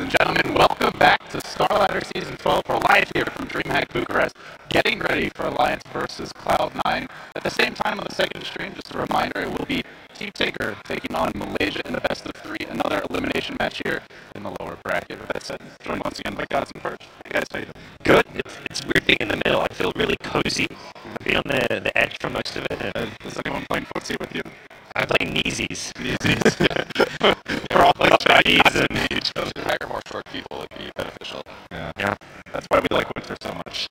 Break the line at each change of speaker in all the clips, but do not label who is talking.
and gentlemen, welcome back to Starladder Season 12. We're live here from DreamHack Bucharest, getting ready for Alliance versus Cloud9. At the same time on the second stream, just a reminder, it will be Team Taker taking on Malaysia in the best of 3, another elimination match here in the lower bracket. With that said, joined once again by Gods and Perch. Hey guys, how you doing?
Good. It's weird being in the middle. I feel really cozy. I'll be on the edge for most of it.
Is anyone playing footsie with you?
I'm playing Kneesies.
We're all playing Chinese and
If you hire more short people, it'd be beneficial.
Yeah.
that's why we like winter so much.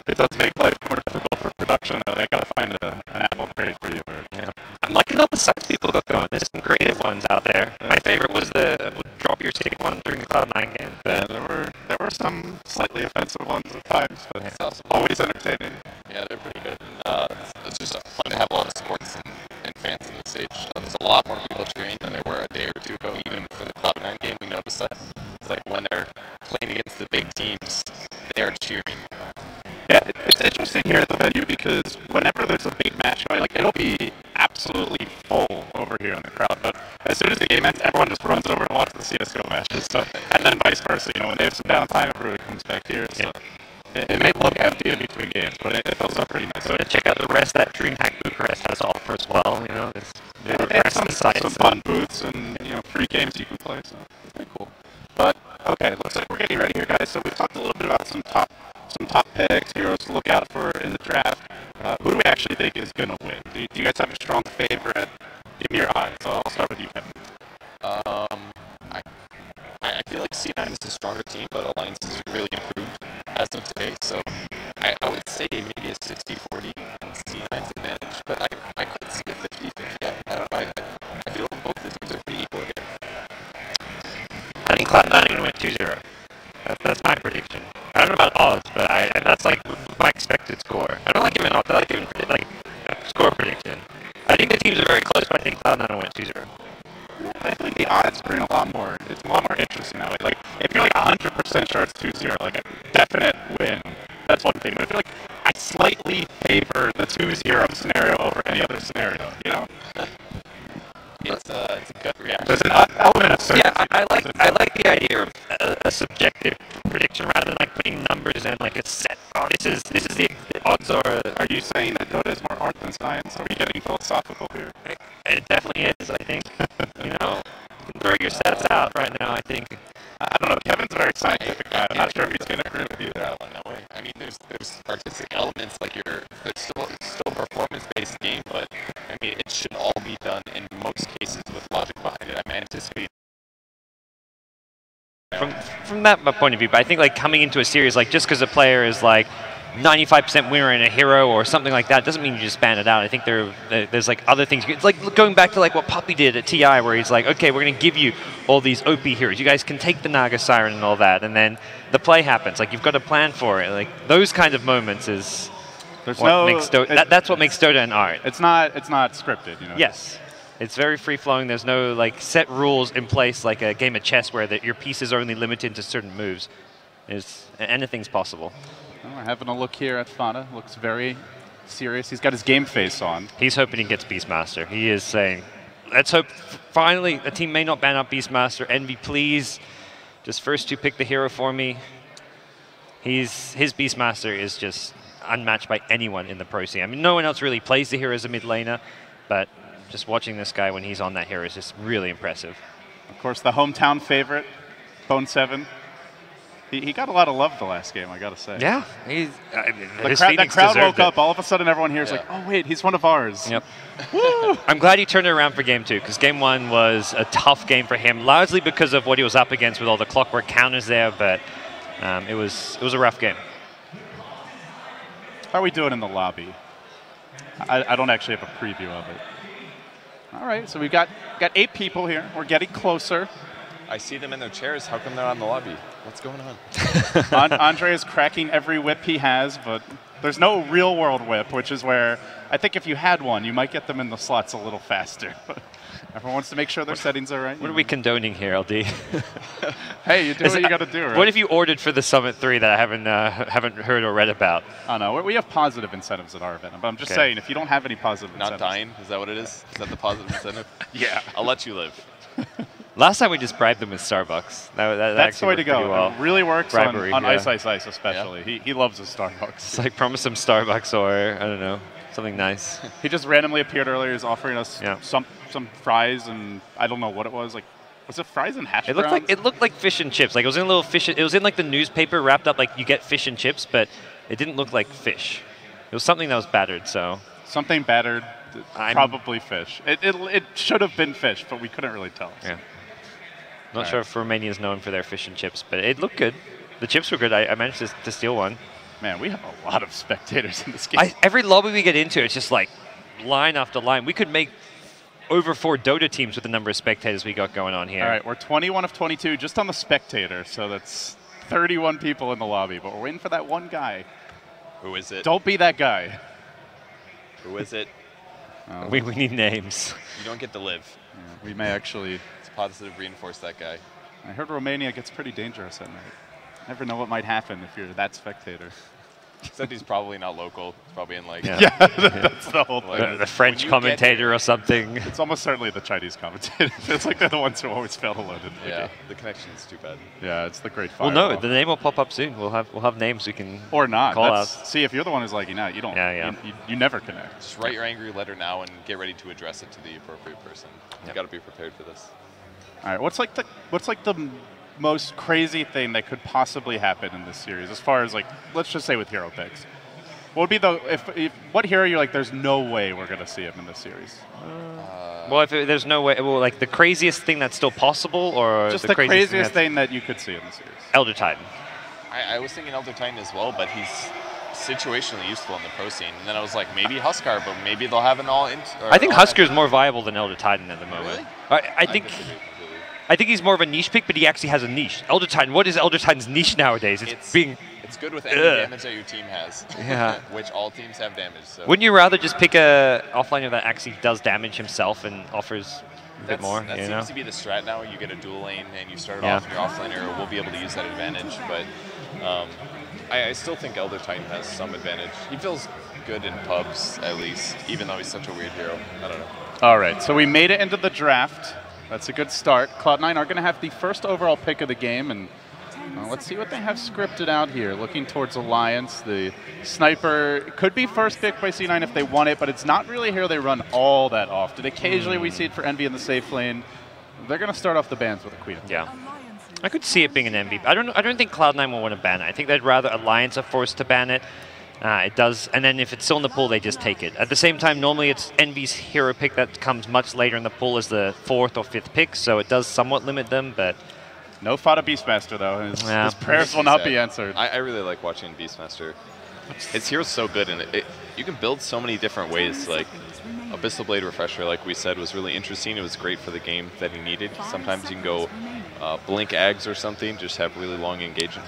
It does make life more difficult for production. I gotta find an apple crate for you.
Yeah. I'm liking all the sites people got going. There's some creative ones out there. My favorite was the drop your stick one during the Cloud9 game.
Yeah, there were some slightly offensive ones at times, but
It's awesome.
always entertaining.
Yeah, they're pretty good. It's just fun to have a lot of supports and fans on the stage. There's a lot more people cheering than there were a day or two ago. Even for the Cloud9 game, we noticed that. It's like when they're playing against the big teams, they are cheering.
Yeah, it's interesting here at the venue because whenever there's a big match going, like it'll be absolutely full over here in the crowd. But as soon as the game ends, everyone just runs over and watches the CS:GO matches. So, and then vice versa. You know, when they have some downtime, everybody comes back here. So it may look empty in between games, but it fills up pretty nice.
So check out the rest that DreamHack Bucharest has to offer as well. You know,
They
the
have
rest of the
some
sites.
fun booths and free games you can play. So it's pretty cool. But okay, looks like we're getting ready here, guys. So we've talked a little bit about some top picks, heroes to look out for in the draft. Who do we actually think is going to win? Do you guys have a strong favorite? Give me your odds. So I'll start with you, Kevin.
I feel like C9 is a stronger team, but Alliance has really improved as of today. So I would say maybe a 60-40 on C9's advantage, but I could see a 50-50. I don't know. I feel like both the teams are pretty equal here.
I think Cloud9 are going to win 2-0. That's my prediction. I don't know about odds, but that's like my expected score. I don't like giving odds. I like giving like a score prediction. I think the teams are very close, but I think Cloud9 will win 2-0.
I think the odds bring a lot more. It's a lot more interesting that way. Like if you're like 100% sure it's 2-0, like a definite win, that's one thing. But if you're like, I slightly favor the 2-0 scenario over any other scenario, you know?
It's a gut reaction.
There's an element of certainty.
Yeah, I like the idea of a subjective prediction rather than like putting numbers and like a set. Oh, this is the odds are.
Are you saying that Dota is more art than science? Are we getting philosophical here?
It definitely is. I think. You know, you can throw your stats out right now. I think.
I don't know. Kevin's a very scientific guy. I'm not sure if he's going to agree with you there.
That way. I mean, there's artistic elements like it's still a performance-based game, but I mean, it should all be done in most cases with logic behind it. I'm anticipating.
From that point of view, but I think like coming into a series, like just because a player is like 95% winner in a hero or something like that doesn't mean you just ban it out. I think there's like other things. It's like going back to like what Puppy did at TI, where he's like, okay, we're going to give you all these OP heroes. You guys can take the Naga Siren and all that, and then the play happens. Like you've got a plan for it. Like those kind of moments is that's what makes Dota an art.
It's not scripted, you know.
Yes. It's very free-flowing. There's no like set rules in place like a game of chess where your pieces are only limited to certain moves. Anything's possible.
Well, we're having a look here at Fana. Looks very serious. He's got his game face on.
He's hoping he gets Beastmaster. He is saying, let's hope finally a team may not ban out Beastmaster. Envy, please. Just first to pick the hero for me. His Beastmaster is just unmatched by anyone in the pro scene. I mean, no one else really plays the hero as a mid laner, but just watching this guy when he's on that hero is just really impressive.
Of course, the hometown favorite, Bone 7. He got a lot of love the last game, I gotta say.
Yeah,
the crowd woke up. All of a sudden, everyone here is like, "Oh wait, he's one of ours."
Yep. Woo! I'm glad he turned it around for game 2 because game 1 was a tough game for him, largely because of what he was up against with all the clockwork counters there. But it was a rough game.
How are we doing in the lobby? I don't actually have a preview of it. All right, so we've got 8 people here. We're getting closer.
I see them in their chairs. How come they're on the lobby? What's going on?
Andre is cracking every whip he has, but there's no real-world whip, which is where I think if you had one, you might get them in the slots a little faster. Everyone wants to make sure their settings are right.
What are we condoning here, LD?
Hey, you do what you got to do, right?
What have you ordered for the Summit 3 that I haven't heard or read about?
Oh, no, we have positive incentives at our event, but I'm just saying, if you don't have any positive incentives...
Not dying? Is that what it is? Is that the positive incentive?
Yeah.
I'll let you live.
Last time we just bribed them with Starbucks.
That's the way to go.
Well.
It really works
Bribery,
on
yeah.
Ice Ice Ice especially. Yeah. He loves his Starbucks.
It's like promise some Starbucks or, I don't know, something nice.
He just randomly appeared earlier. He was offering us
Yeah.
some fries, and I don't know what it was. Like, was it fries and hash browns?
It looked like fish and chips. Like it was in a little fish. It was in like the newspaper wrapped up like you get fish and chips, but it didn't look like fish. It was something that was battered. So
something battered, probably fish. It should have been fish, but we couldn't really tell.
Yeah. Not sure if Romania is known for their fish and chips, but it looked good. The chips were good. I managed to steal one.
Man, we have a lot of spectators in this game.
Every lobby we get into, it's just like line after line. We could make over 4 Dota teams with the number of spectators we got going on here.
All right, we're 21 of 22 just on the spectator, so that's 31 people in the lobby, but we're waiting for that one guy.
Who is it?
Don't be that guy.
Who is it?
Oh. We need names.
You don't get to live.
Yeah, we may actually...
Positive reinforce that guy.
I heard Romania gets pretty dangerous at night. Never know what might happen if you're that spectator.
Except he's probably not local. He's probably in like...
Yeah, that's the whole thing.
The French commentator or something.
It's almost certainly the Chinese commentator. It's like they're the ones who always fail to load in the game.
The connection's too bad.
Yeah, it's the great fire.
Well, no, the name will pop up soon. We'll have names we can
or not
call out.
See, if you're the one who's like, you don't.
Yeah.
You never connect.
Just write your angry letter now and get ready to address it to the appropriate person. You got to be prepared for this.
All right, what's like the most crazy thing that could possibly happen in this series, as far as like, let's just say with hero picks? What would be what hero you're like, there's no way we're gonna see him in this series?
Well, if there's no way, well, like the craziest thing that's still possible, or
just the craziest thing that you could see in the series.
Elder Titan.
I was thinking Elder Titan as well, but he's situationally useful in the pro scene. And then I was like, maybe Huskar, but maybe they'll have an all-in.
I think Huskar is more viable than Elder Titan at the moment.
Really?
I think he's more of a niche pick, but he actually has a niche. Elder Titan, what is Elder Titan's niche nowadays?
It's good with any damage that your team has.
Yeah.
Which all teams have damage. So.
Wouldn't you rather just pick a offlaner that actually does damage himself and offers a bit more?
That seems to be the strat now. You get a dual lane and you start it off, and your offlaner will be able to use that advantage. But I still think Elder Titan has some advantage. He feels good in pubs, at least, even though he's such a weird hero. I don't know.
All right, so we made it into the draft. That's a good start. Cloud9 are going to have the first overall pick of the game, and let's see what they have scripted out here. Looking towards Alliance, the Sniper could be first pick by C9 if they want it, but it's not really a hero they run all that often. Occasionally we see it for Envy in the safe lane. They're going to start off the bans with a Queen.
Yeah. I could see it being an MVP. I don't think Cloud9 will want to ban it. I think they'd rather Alliance are forced to ban it. It does, and then if it's still in the pool, they just take it. At the same time, normally it's Envy's hero pick that comes much later in the pool as the 4th or 5th pick, so it does somewhat limit them, but...
No Fada Beastmaster, though. His prayers will not be answered.
I really like watching Beastmaster. His hero's so good, and you can build so many different ways. Like, Abyssal Blade Refresher, like we said, was really interesting. It was great for the game that he needed. Sometimes you can go Blink Ags or something, just have really long engagement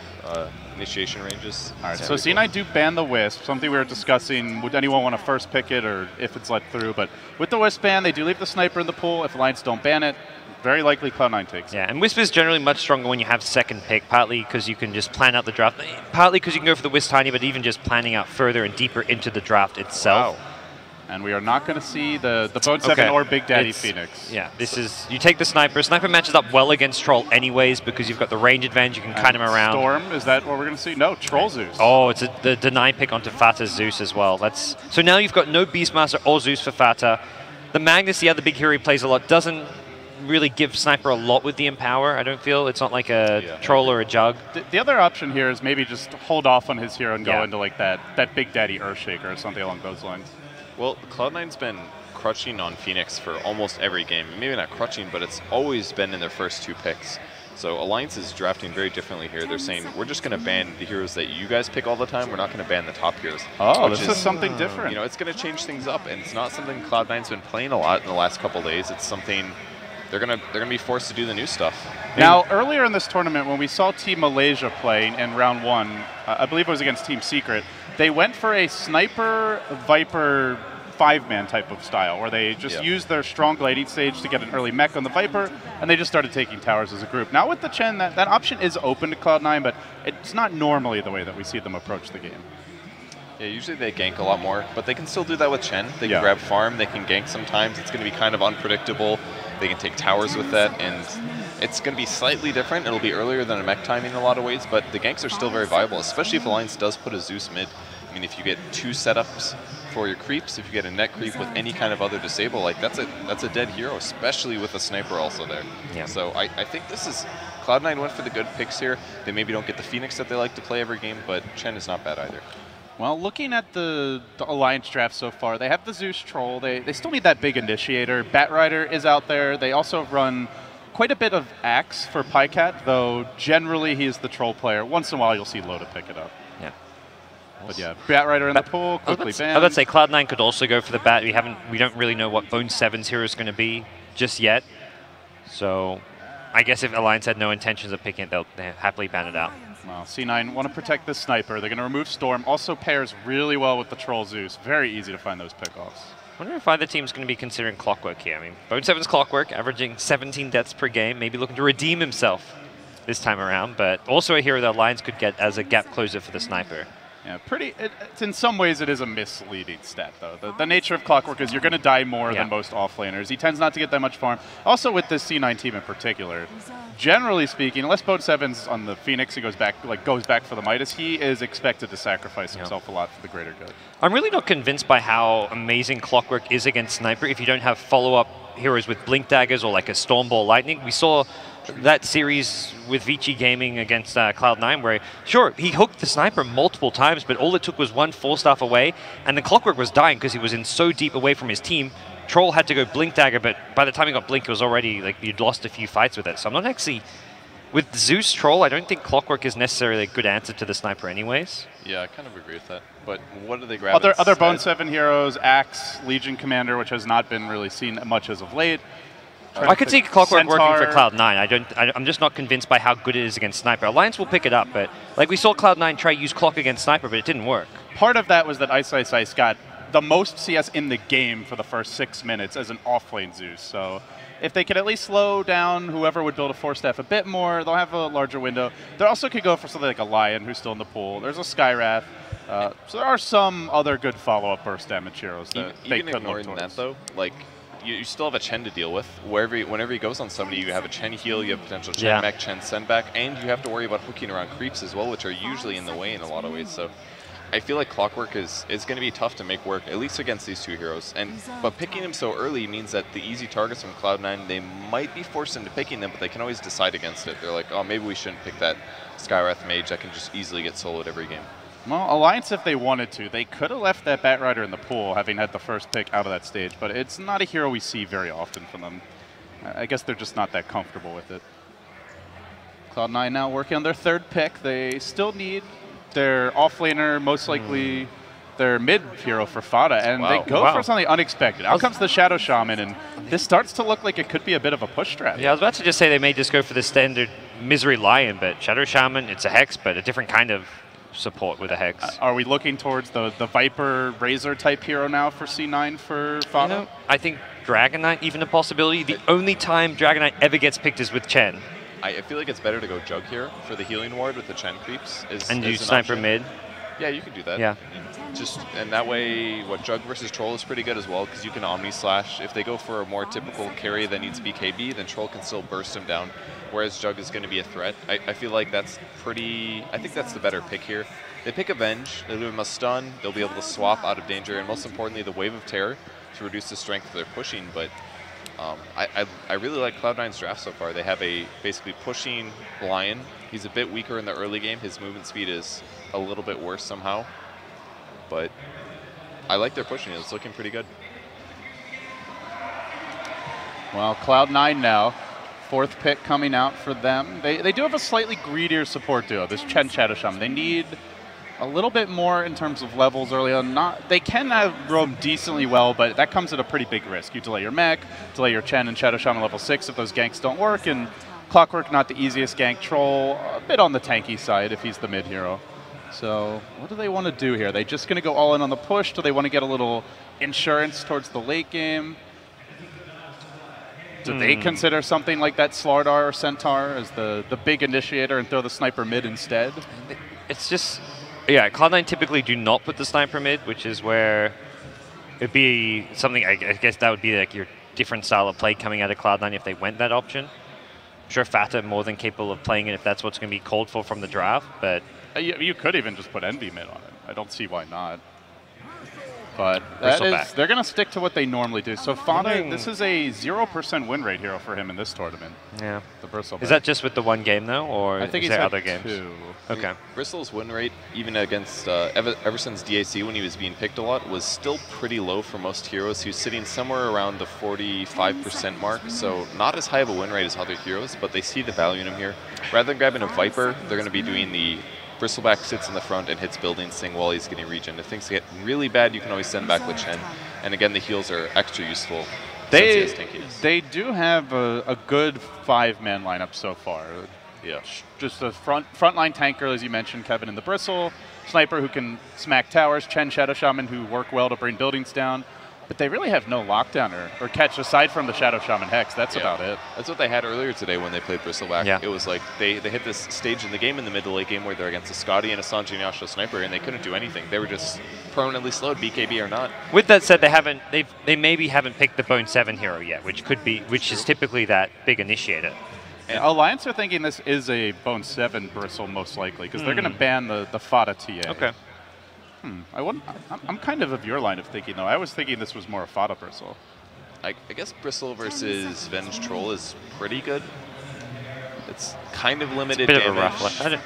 initiation ranges.
All right, so C9 do ban the Wisp, something we were discussing. Would anyone want to first pick it or if it's let through? But with the Wisp ban, they do leave the Sniper in the pool. If Alliance don't ban it, very likely Cloud9 takes it.
Yeah, and Wisp is generally much stronger when you have second pick, partly because you can just plan out the draft, partly because you can go for the Wisp Tiny, but even just planning out further and deeper into the draft itself.
Wow. And we are not going to see the Bone 7 or Big Daddy Phoenix.
Yeah, this is, you take the Sniper. Sniper matches up well against Troll anyways because you've got the range advantage, you can kite him around.
Storm, is that what we're going to see? No, Troll Zeus.
Oh, it's the deny pick onto Fata Zeus as well. So now you've got no Beastmaster or Zeus for Fata. The Magnus, the other big hero he plays a lot, doesn't really give Sniper a lot with the Empower, I don't feel. It's not like a Troll or a Jug.
The other option here is maybe just hold off on his hero and go into like that Big Daddy Earthshaker or something along those lines.
Well, Cloud9's been crutching on Phoenix for almost every game. Maybe not crutching, but it's always been in their first 2 picks. So Alliance is drafting very differently here. They're saying, we're just going to ban the heroes that you guys pick all the time. We're not going to ban the top heroes.
Oh, this is something different.
You know, it's going to change things up, and it's not something Cloud9's been playing a lot in the last couple days. It's something they're gonna be forced to do the new stuff.
Now, earlier in this tournament, when we saw Team Malaysia playing in round 1, I believe it was against Team Secret, they went for a Sniper Viper 5-man type of style, where they just used their strong gliding stage to get an early mech on the Viper, and they just started taking towers as a group. Now with the Chen, that option is open to Cloud9, but it's not normally the way that we see them approach the game.
Yeah, usually they gank a lot more, but they can still do that with Chen. They can grab farm, they can gank sometimes. It's going to be kind of unpredictable. They can take towers with that, and it's going to be slightly different. It'll be earlier than a mech timing in a lot of ways, but the ganks are still very viable, especially if Alliance does put a Zeus mid. I mean, if you get 2 setups for your creeps, if you get a net creep with any kind of other disable, like that's a dead hero, especially with a sniper also there.
Yeah.
So I think this is, Cloud9 went for the good picks here. They maybe don't get the Phoenix that they like to play every game, but Chen is not bad either.
Well, looking at the Alliance draft so far, they have the Zeus Troll. They still need that big initiator. Batrider is out there. They also run quite a bit of Axe for Pycat, though generally he is the Troll player. Once in a while, you'll see Loda pick it up.
Yeah.
But yeah, Batrider in the pool, quickly banned.
I was about to say Cloud9 could also go for the Bat. We don't really know what Bone 7's hero is going to be just yet. So I guess if Alliance had no intentions of picking it, they'll happily ban it out.
Well, C9 want to protect the sniper. They're going to remove Storm. Also pairs really well with the Troll Zeus. Very easy to find those pickoffs.
I wonder if either team's going to be considering Clockwork here. I mean, Bone 7's Clockwork, averaging 17 deaths per game, maybe looking to redeem himself this time around, but also a hero that Alliance could get as a gap closer for the sniper.
Yeah, it's in some ways it is a misleading stat, though. The nature of Clockwork is you're going to die more than most offlaners. He tends not to get that much farm. Also with this C9 team in particular, generally speaking, unless Bone 7's on the Phoenix, he goes back for the Midas, he is expected to sacrifice himself a lot for the greater good.
I'm really not convinced by how amazing Clockwork is against Sniper if you don't have follow-up heroes with Blink Daggers or like a Stormball Lightning. We saw that series with Vici Gaming against Cloud9 where, sure, he hooked the Sniper multiple times, but all it took was 1 4-staff away, and the Clockwork was dying because he was in so deep away from his team. Troll had to go Blink Dagger, but by the time he got Blink, it was already, like, you'd lost a few fights with it. So I'm not actually... With Zeus Troll, I don't think Clockwork is necessarily a good answer to the Sniper anyways.
Yeah, I kind of agree with that. But what do they grab?
Other Bone 7 heroes, Axe, Legion Commander, which has not been really seen much as of late.
I could see Clockwork
Centaur.
working for Cloud9. I'm just not convinced by how good it is against Sniper. Alliance will pick it up, but like we saw Cloud9 try to use Clock against Sniper, but it didn't work.
Part of that was that Ice got the most CS in the game for the first 6 minutes as an off-lane Zeus. So if they could at least slow down whoever would build a 4-staff a bit more, they'll have a larger window. They also could go for something like a Lion who's still in the pool. There's a Skywrath. So there are some other good follow-up burst damage heroes that they could look towards.
That though, like you still have a Chen to deal with. Whenever he goes on somebody, you have a Chen heal, you have potential Chen mech, Chen send back, and you have to worry about hooking around creeps as well, which are usually in the way in a lot of ways. So I feel like Clockwork is going to be tough to make work, at least against these 2 heroes. But picking him so early means that the easy targets from Cloud9, they might be forced into picking them, but they can always decide against it. They're like, oh, maybe we shouldn't pick that Skywrath mage that can just easily get soloed every game.
Well, Alliance, if they wanted to, they could have left that Batrider in the pool, having had the first pick out of that stage, but it's not a hero we see very often from them. I guess they're just not that comfortable with it. Cloud9 now working on their 3rd pick. They still need their offlaner, most likely their mid hero for Fada, and they go for something unexpected. Out comes the Shadow Shaman, and this starts to look like it could be a bit of a push strat.
Yeah, I was about to just say they may just go for the standard Misery Lion, but Shadow Shaman, it's a Hex, but a different kind of support with a Hex.
Are we looking towards the Viper Razor type hero now for C9 for Fada?
You know, I think Dragon Knight even a possibility. The only time Dragon Knight ever gets picked is with Chen.
I feel like it's better to go Jug here for the healing ward with the Chen creeps.
And use Sniper
option.
mid.
Yeah, you can do that.
Yeah.
And that way, Jug versus Troll is pretty good as well, because you can Omni Slash. If they go for a more typical carry that needs BKB, then Troll can still burst him down, whereas Jug is going to be a threat. I feel like that's I think that's the better pick here. They pick Avenge, they'll give him a stun, they'll be able to swap out of danger, and most importantly, the Wave of Terror to reduce the strength they're pushing. But I really like Cloud9's draft so far. They have a basically pushing Lion. He's a bit weaker in the early game. His movement speed is a little bit worse somehow. But I like their pushing. It's looking pretty good.
Well, Cloud9 now, 4th pick coming out for them. They do have a slightly greedier support duo, this Chen Shadow Shaman. They need a little bit more in terms of levels early on. They can roam decently well, but that comes at a pretty big risk. You delay your mech, delay your Chen and Shadow Shaman level 6 if those ganks don't work, and Clockwork not the easiest gank. Troll a bit on the tanky side if he's the mid hero. So what do they want to do here? Are they just going to go all in on the push? Do they want to get a little insurance towards the late game? Do they consider something like that Starladder or Centaur as the big initiator and throw the Sniper mid instead?
It's just... Yeah, Cloud9 typically do not put the Sniper mid, which is where it'd be something, I guess that would be like your different style of play coming out of Cloud9 if they went that option. I'm sure Fata more than capable of playing it if that's what's going to be called for from the draft, but...
You could even just put Envy mid on it. I don't see why not. But they're going to stick to what they normally do. So Fata, this is a 0% win rate hero for him in this tournament.
Yeah.
The Bristleback.
Is that just with the one game, though, or
I think
is
he's
there
had
other games?
2.
Okay.
Bristle's win rate, even against ever since DAC when he was being picked a lot, was still pretty low for most heroes. He was sitting somewhere around the 45% mark, so not as high of a win rate as other heroes, but they see the value in him here. Rather than grabbing a Viper, they're going to be doing the Bristleback sits in the front and hits buildings thing while he's getting regen. If things get really bad, you can always send back with Chen. And again, the heals are extra useful.
They do have a good 5-man lineup so far.
Yeah.
Just a frontline tanker, as you mentioned, Kevin, in the Bristle. Sniper who can smack towers. Chen, Shadow Shaman who work well to bring buildings down. But they really have no lockdown or catch aside from the Shadow Shaman Hex. That's about it.
That's what they had earlier today when they played Bristleback.
Yeah.
It was like they hit this stage in the game, in the mid-to-late game, where they're against a Scotty and a Sanji and Yasha Sniper, and they couldn't do anything. They were just permanently slowed, BKB or not.
With that said, they maybe haven't picked the Bone 7 hero yet, which is typically that big initiator.
And Alliance are thinking this is a Bone 7 Bristle most likely, because they're going to ban the Fata TA.
Okay.
I'm kind of your line of thinking, though. I was thinking this was more a Fata Bristle.
I guess Bristle versus Venge Troll is pretty good. It's kind of limited
It's a bit
damage.
of a rough lane.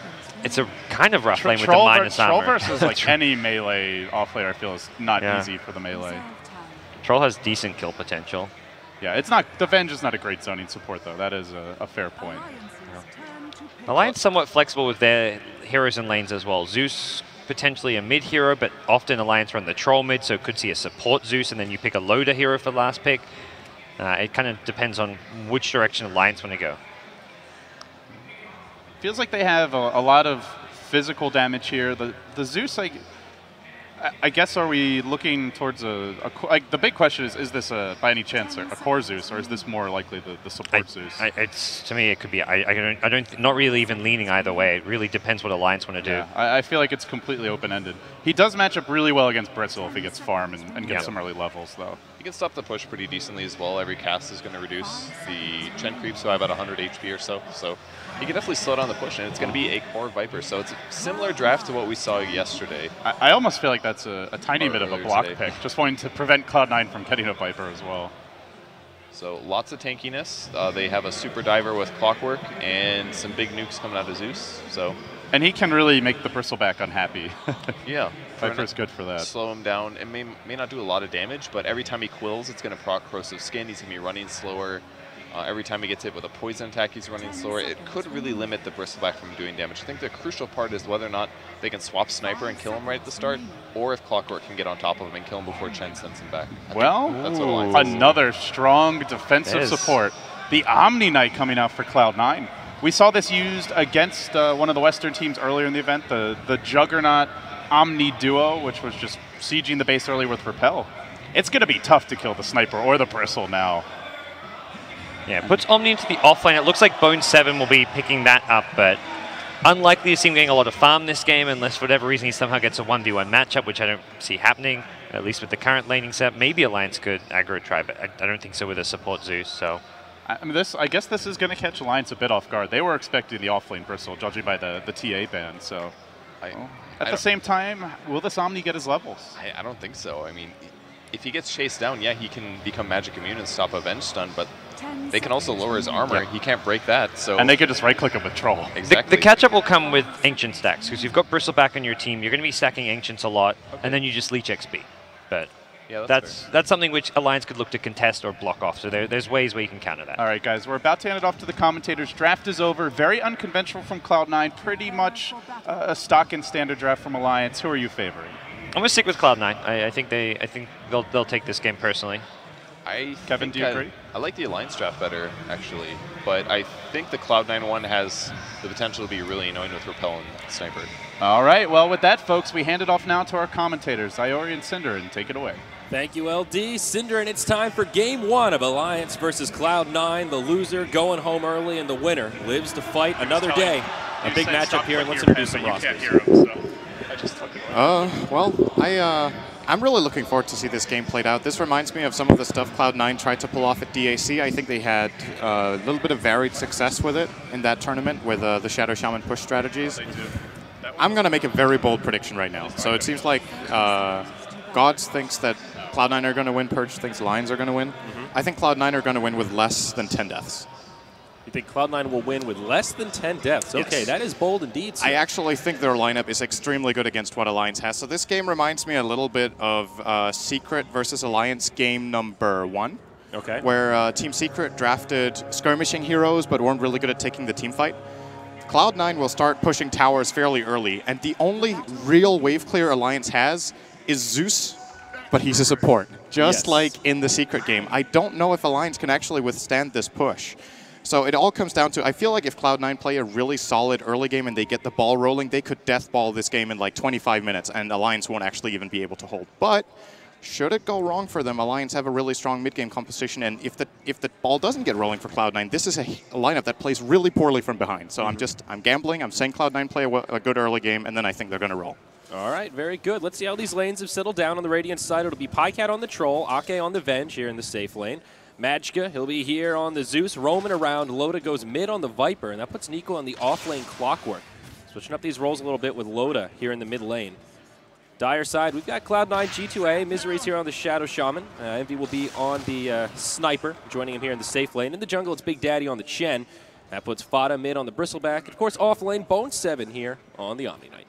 It's a kind of rough lane with the
Troll
minus armor.
Troll versus like any melee off-laner, I feel, is not easy for the melee.
Troll has decent kill potential.
Yeah, it's not. The Venge is not a great zoning support, though. That is a fair point.
Alliance somewhat flexible with their heroes and lanes as well. Zeus potentially a mid hero, but often Alliance run the Troll mid, so could see a support Zeus, and then you pick a loader hero for the last pick. It kind of depends on which direction Alliance want to go.
Feels like they have a lot of physical damage here. The Zeus, I guess, are we looking towards like the big question is this by any chance a core Zeus, or is this more likely the support Zeus?
To me, it could be. Not really even leaning either way. It really depends what Alliance want to do.
Yeah, I feel like it's completely open-ended. He does match up really well against Bristle if he gets farm and gets some early levels, though.
He can stop the push pretty decently as well. Every cast is going to reduce the Chen creep, so about 100 HP or so. So he can definitely slow down the push, and it's going to be a core Viper. So it's a similar draft to what we saw yesterday.
I almost feel like that's a tiny bit of a block pick, just wanting to prevent Cloud9 from getting a Viper as well.
So lots of tankiness. They have a super diver with Clockwork and some big nukes coming out of Zeus.
And he can really make the Bristleback unhappy.
Yeah.
Viper's good for that.
Slow him down. It may not do a lot of damage, but every time he quills, it's going to proc Corrosive Skin. He's going to be running slower. Every time he gets hit with a poison attack, he's running slower. It could really limit the Bristleback from doing damage. I think the crucial part is whether or not they can swap Sniper and kill him right at the start, or if Clockwork can get on top of him and kill him before Chen sends him back.
Well,
that's what Alliance is.
Another strong defensive support. The Omni Knight coming out for Cloud9. We saw this used against one of the Western teams earlier in the event, the Juggernaut Omni duo, which was just sieging the base early with Repel. It's going to be tough to kill the Sniper or the Bristle now.
Yeah, puts Omni into the offlane. It looks like Bone 7 will be picking that up, but unlikely to see him getting a lot of farm this game unless for whatever reason he somehow gets a 1v1 matchup, which I don't see happening, at least with the current laning setup. Maybe Alliance could aggro try, but I don't think so with a support Zeus, so...
I mean, I guess this is going to catch Alliance a bit off guard. They were expecting the offlane Bristle, judging by the TA ban, so... At the same time, will this Omni get his levels?
I don't think so. I mean, if he gets chased down, yeah, he can become magic immune and stop a Venge stun, but they can also lower his armor. He can't break that, so...
And they could just right-click him with Troll.
Exactly.
The catch-up will come with Ancient stacks, because you've got Bristleback on your team, you're going to be stacking Ancients a lot, and then you just leech XP. But
yeah,
that's something which Alliance could look to contest or block off, so there's ways where you can counter that.
All right, guys, we're about to hand it off to the commentators. Draft is over. Very unconventional from Cloud9. Pretty much a stock and standard draft from Alliance. Who are you favoring?
I'm going to stick with Cloud9. I think they'll take this game personally.
Kevin, do you agree?
I like the Alliance draft better, actually, but I think the Cloud9 one has the potential to be really annoying with Repel and Sniper.
All right, well, with that, folks, we hand it off now to our commentators, Zyori and syndereN. Take it away.
Thank you, LD. syndereN, it's time for Game 1 of Alliance versus Cloud9. The loser going home early, and the winner lives to fight another day. A big matchup here, and let's introduce some rosters.
Well, I'm really looking forward to see this game played out. This reminds me of some of the stuff Cloud9 tried to pull off at DAC. I think they had a little bit of varied success with it in that tournament with the Shadow Shaman push strategies. I'm going to make a very bold prediction right now. So it seems like Gods thinks that Cloud9 are going to win, Purge thinks Lions are going to win. I think Cloud9 are going to win with less than 10 deaths.
You think Cloud9 will win with less than 10 deaths?
Yes.
Okay, that is bold indeed, sir.
I actually think their lineup is extremely good against what Alliance has. So this game reminds me a little bit of Secret versus Alliance game number 1.
Okay.
Where Team Secret drafted skirmishing heroes but weren't really good at taking the team fight. Cloud9 will start pushing towers fairly early, and the only real wave clear Alliance has is Zeus, but he's a support. Just like in the Secret game. I don't know if Alliance can actually withstand this push. So it all comes down to, I feel like if Cloud9 play a really solid early game and they get the ball rolling, they could deathball this game in like 25 minutes, and Alliance won't actually even be able to hold. But should it go wrong for them, Alliance have a really strong mid-game composition, and if the ball doesn't get rolling for Cloud9, this is a lineup that plays really poorly from behind. So I'm gambling, I'm saying Cloud9 play a good early game, and then I think they're going to roll.
All right, very good. Let's see how these lanes have settled down on the Radiant side. It'll be Pycat on the Troll, Ake on the Venge here in the safe lane. Magka, he'll be here on the Zeus, roaming around. Loda goes mid on the Viper, and that puts Nico on the off-lane Clockwork. Switching up these roles a little bit with Loda here in the mid lane. Dire side, we've got Cloud9 G2A. Misery's here on the Shadow Shaman. Envy will be on the Sniper, joining him here in the safe lane. In the jungle, it's Big Daddy on the Chen. That puts Fada mid on the Bristleback. And of course, off lane, Bone7 here on the Omni Knight.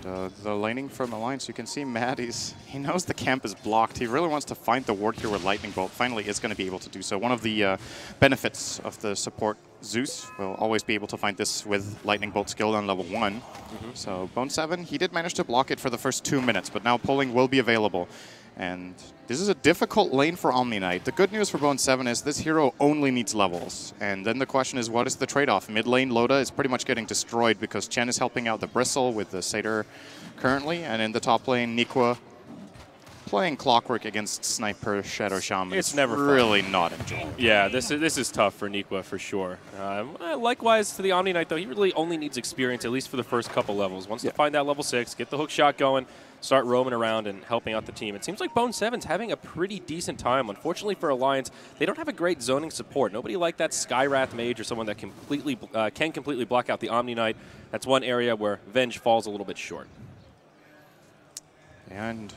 And the laning from Alliance, you can see Matt, he knows the camp is blocked. He really wants to find the ward here with Lightning Bolt. Finally is going to be able to do so. One of the benefits of the support Zeus will always be able to find this with Lightning Bolt skill on level 1. So Bone7, he did manage to block it for the first 2 minutes, but now pulling will be available. And this is a difficult lane for Omni Knight. The good news for Bone7 is this hero only needs levels. And then the question is, what is the trade-off? Mid lane, Loda is pretty much getting destroyed because Chen is helping out the Bristle with the Satyr currently. And in the top lane, Nikwa playing Clockwork against Sniper Shadow Shaman.
It's never
really not enjoyable.
Yeah, this is tough for Nikwa for sure. Likewise to the Omni Knight, though, he really only needs experience, at least for the first couple levels. Wants to find that level 6, get the hook shot going, start roaming around and helping out the team. It seems like Bone7's having a pretty decent time. Unfortunately for Alliance, they don't have a great zoning support. Nobody like that Skywrath Mage or someone that can completely block out the Omni Knight. That's one area where Venge falls a little bit short.
And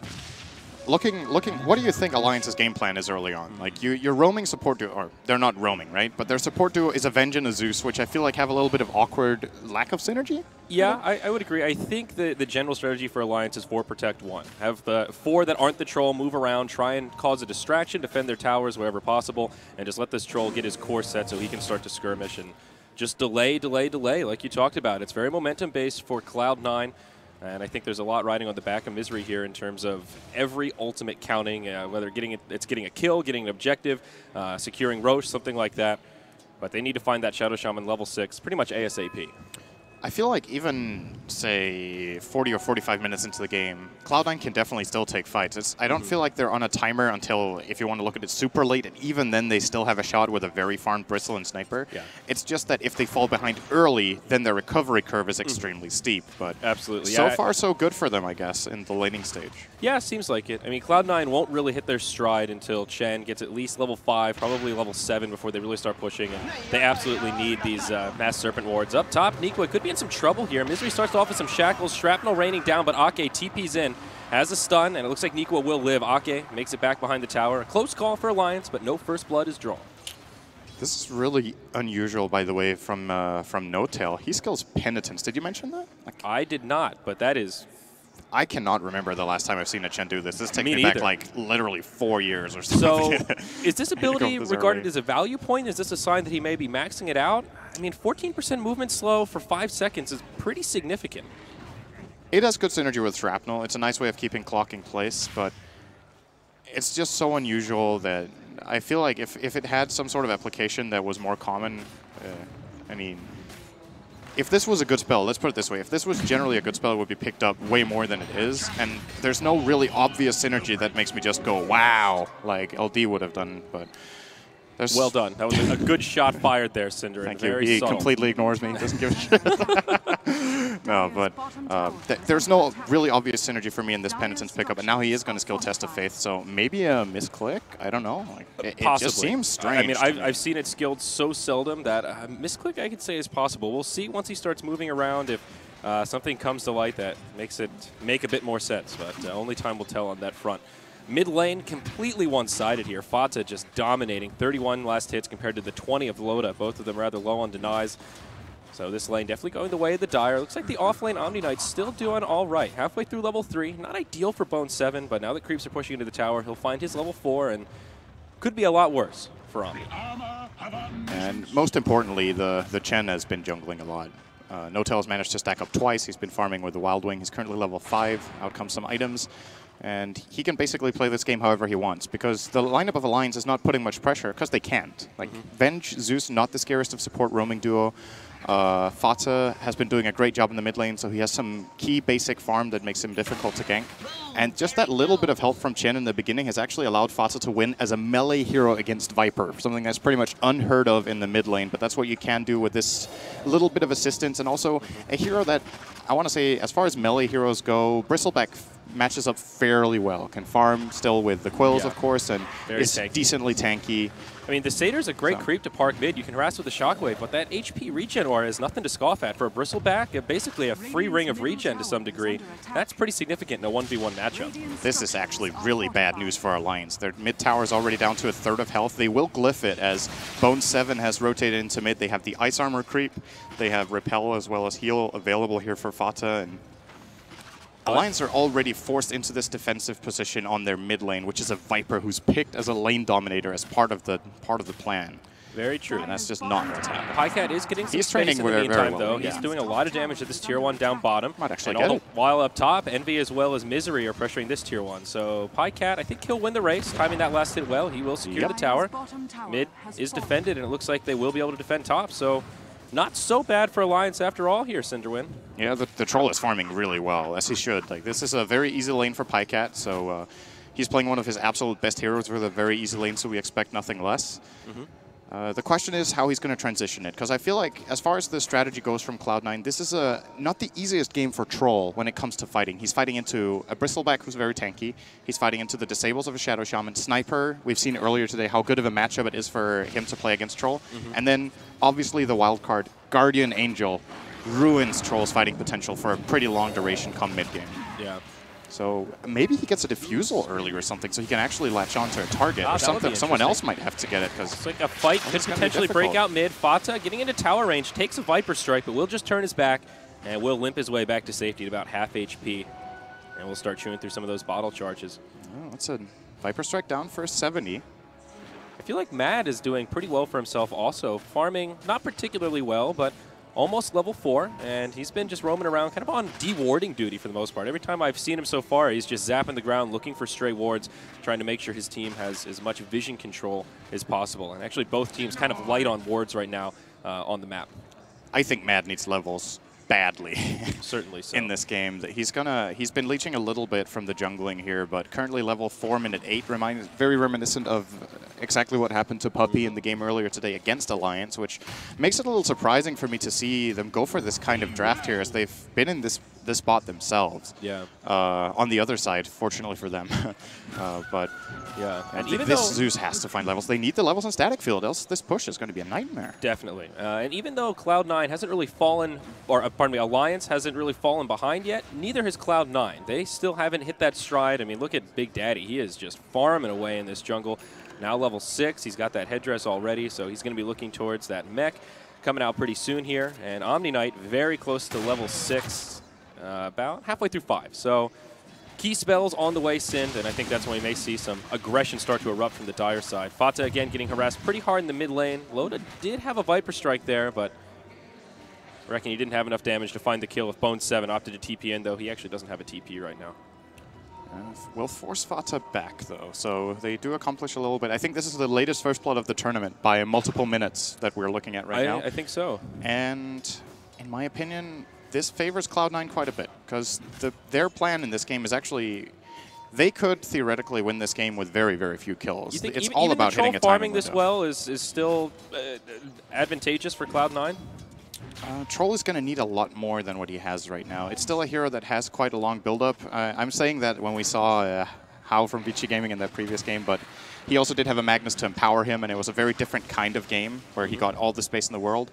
looking, what do you think Alliance's game plan is early on? Like, your roaming support duo, or they're not roaming, right? But their support duo is a Venge and a Zeus, which I feel like have a little bit of awkward lack of synergy.
Yeah, I would agree. I think the general strategy for Alliance is 4 protect 1. Have the 4 that aren't the Troll move around, try and cause a distraction, defend their towers wherever possible, and just let this Troll get his core set so he can start to skirmish and just delay, like you talked about. It's very momentum-based for Cloud9. And I think there's a lot riding on the back of Misery here in terms of every ultimate counting, whether it's getting a kill, getting an objective, securing Roche, something like that. But they need to find that Shadow Shaman level 6 pretty much ASAP.
I feel like even, say, 40 or 45 minutes into the game, Cloud9 can definitely still take fights. I don't feel like they're on a timer until, if you want to look at it, super late, and even then they still have a shot with a very farmed Bristle and Sniper.
Yeah.
It's just that if they fall behind early, then their recovery curve is extremely steep. But
absolutely,
so far, so good for them, I guess, in the laning stage.
Yeah, seems like it. I mean, Cloud9 won't really hit their stride until Chen gets at least level 5, probably level 7 before they really start pushing, and they absolutely need these Mass Serpent wards. Up top, Nikwa could be in some trouble here. Misery starts off with some shackles, shrapnel raining down, but Ake TP's in, has a stun, and it looks like Nikwa will live. Ake makes it back behind the tower. A close call for Alliance, but no first blood is drawn.
This is really unusual, by the way, from No-Tail. He skills Penitence. Did you mention that?
I did not, but that is...
I cannot remember the last time I've seen a Chen do this. This takes me back like literally 4 years or something.
So is this ability regarded as a value point? Is this a sign that he may be maxing it out? I mean, 14% movement slow for 5 seconds is pretty significant.
It has good synergy with Shrapnel. It's a nice way of keeping clock in place, but it's just so unusual that I feel like if it had some sort of application that was more common, I mean, if this was a good spell, let's put it this way, if this was generally a good spell, it would be picked up way more than it is, and there's no really obvious synergy that makes me just go, wow, like LD would have done, but
Well done. That was a good shot fired there, syndereN.
Thank
Very
you. He
subtle.
completely ignores me. Doesn't give a shit. No, but there's no really obvious synergy for me in this Penitence pickup, and now he is going to skill test of Faith, so maybe a misclick? I don't know. Like, it just seems strange.
I mean, I've seen it skilled so seldom that a misclick I could say is possible. We'll see once he starts moving around if something comes to light that makes it make a bit more sense, but only time will tell on that front. Mid lane, completely one-sided here. Fata just dominating. 31 last hits compared to the 20 of Loda. Both of them rather low on denies. So this lane definitely going the way of the Dire. Looks like the off-lane Omni Knight's still doing all right. Halfway through level 3. Not ideal for Bone 7, but now that creeps are pushing into the tower, he'll find his level 4 and could be a lot worse for Omni.
And most importantly, the Chen has been jungling a lot. Notel has managed to stack up twice. He's been farming with the Wild Wing. He's currently level 5. Out comes some items. And he can basically play this game however he wants, because the lineup of Alliance is not putting much pressure, because they can't. Like, Venge, Zeus, not the scariest of support roaming duo. Fata has been doing a great job in the mid lane, so he has some key basic farm that makes him difficult to gank. And just that little bit of help from Chen in the beginning has actually allowed Fata to win as a melee hero against Viper, something that's pretty much unheard of in the mid lane, but that's what you can do with this little bit of assistance, and also a hero that, I want to say, as far as melee heroes go, Bristleback matches up fairly well. Can farm still with the Quills, of course, and is decently tanky.
I mean, the Satyr's a great creep to park mid. You can harass with the Shockwave, but that HP regen aura is nothing to scoff at. For a Bristleback, basically a free ring of regen to some degree. That's pretty significant in a 1v1 matchup.
This is actually really bad news for Alliance. Their mid tower is already down to a third of health. They will glyph it as Bone 7 has rotated into mid. They have the Ice Armor creep. They have Repel as well as Heal available here for Fata. And Alliance are already forced into this defensive position on their mid lane, which is a Viper who's picked as a lane dominator as part of the plan.
Very true.
And that's just not what's happening.
Pycat is getting some space in the meantime, though. He's doing a lot of damage to this Tier 1 down bottom.
Might actually
and while up top, Envy as well as Misery are pressuring this Tier 1. So Pycat, I think he'll win the race. Timing that last hit well, he will secure the tower. Mid is defended, and it looks like they will be able to defend top. So not so bad for Alliance after all here, syndereN.
Yeah, the Troll is farming really well, as he should. Like, this is a very easy lane for Pycat, so he's playing one of his absolute best heroes with a very easy lane, so we expect nothing less. The question is how he's going to transition it, because I feel like as far as the strategy goes from Cloud9, this is not the easiest game for Troll when it comes to fighting. He's fighting into a Bristleback who's very tanky. He's fighting into the disables of a Shadow Shaman. Sniper, we've seen earlier today how good of a matchup it is for him to play against Troll. And then, obviously, the wild card, Guardian Angel, ruins Troll's fighting potential for a pretty long duration come mid-game.
Yeah.
So maybe he gets a defusal early or something, so he can actually latch onto a target or something. Someone else might have to get it, because
it's like a fight could potentially break out mid. Fata getting into tower range, takes a Viper Strike, but will just turn his back and will limp his way back to safety at about half HP. And we'll start chewing through some of those bottle charges.
Oh, that's a Viper Strike down for 70.
I feel like Mad is doing pretty well for himself also. Farming not particularly well, but almost level 4, and he's been just roaming around kind of on dewarding duty for the most part. Every time I've seen him so far, he's just zapping the ground, looking for stray wards, trying to make sure his team has as much vision control as possible. And actually both teams kind of light on wards right now on the map.
I think Mad needs levels badly.
Certainly so.
In this game. He's been leeching a little bit from the jungling here, but currently level 4, minute 8, very reminiscent of exactly what happened to Puppey in the game earlier today against Alliance, which makes it a little surprising for me to see them go for this kind of draft here, as they've been in this spot themselves.
Yeah.
On the other side, fortunately for them. But
yeah,
and even this Zeus has to find levels. They need the levels in static field, else this push is going to be a nightmare.
Definitely. And even though Cloud9 hasn't really fallen, or pardon me, Alliance hasn't really fallen behind yet, neither has Cloud9. They still haven't hit that stride. I mean, look at Big Daddy. He is just farming away in this jungle. Now level 6. He's got that headdress already, so he's going to be looking towards that mech coming out pretty soon here. And Omni Knight very close to level 6, about halfway through 5. So key spells on the way, Synd, and I think that's when we may see some aggression start to erupt from the Dire side. Fata, again, getting harassed pretty hard in the mid lane. Loda did have a Viper Strike there, but I reckon he didn't have enough damage to find the kill if Bone 7 opted to TP in, though he actually doesn't have a TP right now.
Will force Fata back, though, so they do accomplish a little bit. I think this is the latest first blood of the tournament by multiple minutes that we're looking at right now.
I think so.
And in my opinion, this favors Cloud9 quite a bit, because their plan in this game is actually they could theoretically win this game with very, very few kills.
You think
It's
even,
all
even
about
the troll
hitting a
farming
timing
this
window.
well is still advantageous for Cloud9?
Troll is going to need a lot more than what he has right now. It's still a hero that has quite a long build-up. I'm saying that when we saw How from Vici Gaming in that previous game, but he also did have a Magnus to empower him, and it was a very different kind of game where he got all the space in the world.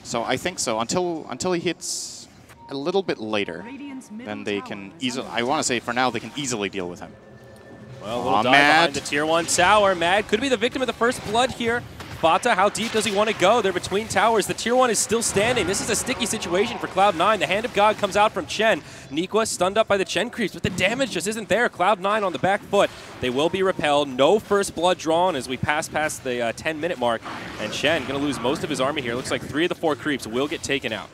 So I think so. Until he hits a little bit later, then they can easily, I want to say for now, they can easily deal with him.
Well, a little dive behind the Tier 1 tower. Mad could be the victim of the first blood here. Fata, how deep does he want to go? They're between towers. The Tier 1 is still standing. This is a sticky situation for Cloud9. The Hand of God comes out from Chen. Nikwa stunned up by the Chen creeps, but the damage just isn't there. Cloud9 on the back foot. They will be repelled. No first blood drawn as we pass past the 10-minute mark. And Chen going to lose most of his army here. Looks like 3 of the 4 creeps will get taken out.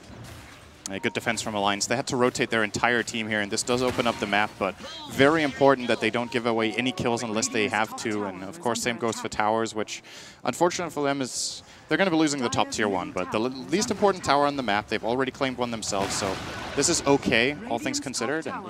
A good defense from Alliance. They had to rotate their entire team here, and this does open up the map, but very important that they don't give away any kills unless they have to. And of course, same goes for towers, which unfortunate for them is they're going to be losing the top Tier 1, but the least important tower on the map, they've already claimed one themselves, so this is okay, all things considered. And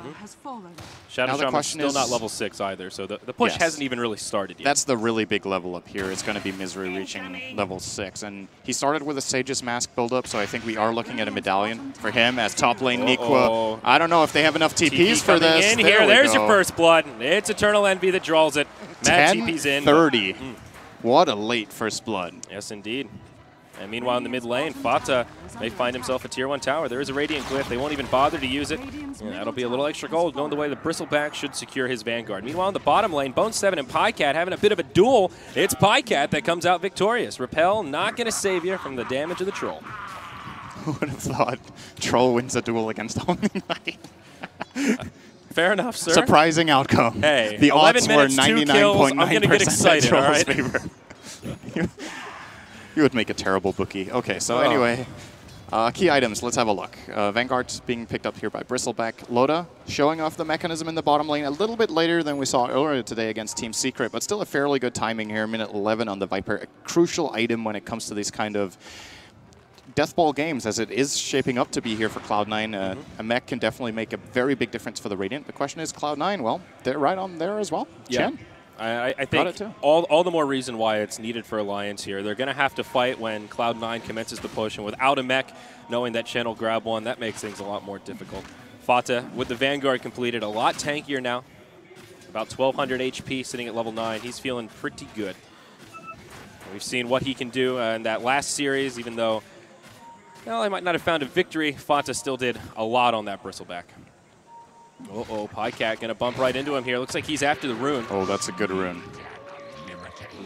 Shadow Shaman's still not level 6 either, so the push hasn't even really started yet.
That's the really big level up here. It's going to be Misery reaching level 6, and he started with a Sage's Mask build-up, so I think we are looking at a medallion for him as top lane Nikwa. I don't know if they have enough TPs for this.
There's your first blood. It's Eternal Envy that draws it. Mad TP's in.
10:30. What a late first blood.
Yes, indeed. And meanwhile, in the mid lane, Fata may find himself a Tier 1 tower. There is a Radiant Glyph. They won't even bother to use it. And that'll be a little extra gold going the way the Bristleback should secure his Vanguard. Meanwhile, in the bottom lane, Bone7 and Pycat having a bit of a duel. It's Pycat that comes out victorious. Repel not going to save you from the damage of the Troll.
Who would have thought Troll wins a duel against Omni Knight?
Fair enough, sir.
Surprising outcome.
Hey,
the odds were
99.9%. I'm going to get excited, all right?
Favor. You would make a terrible bookie. Okay, so anyway, key items. Let's have a look. Vanguard's being picked up here by Bristleback. Loda showing off the mechanism in the bottom lane a little bit later than we saw earlier today against Team Secret, but still a fairly good timing here. Minute 11 on the Viper. A crucial item when it comes to these kind of death ball games, as it is shaping up to be here for Cloud9. A mech can definitely make a very big difference for the Radiant. The question is, Cloud9, well, they're right on there as well.
Yeah.
Chen?
I think all the more reason why it's needed for Alliance here. They're going to have to fight when Cloud9 commences the push, and without a mech, knowing that Chen will grab one, that makes things a lot more difficult. Fata, with the Vanguard completed, a lot tankier now. About 1,200 HP, sitting at level 9. He's feeling pretty good. We've seen what he can do in that last series, even though, well, I might not have found a victory. Fata still did a lot on that Bristleback. Uh-oh, Pycat going to bump right into him here. Looks like he's after the rune.
Oh, that's a good rune.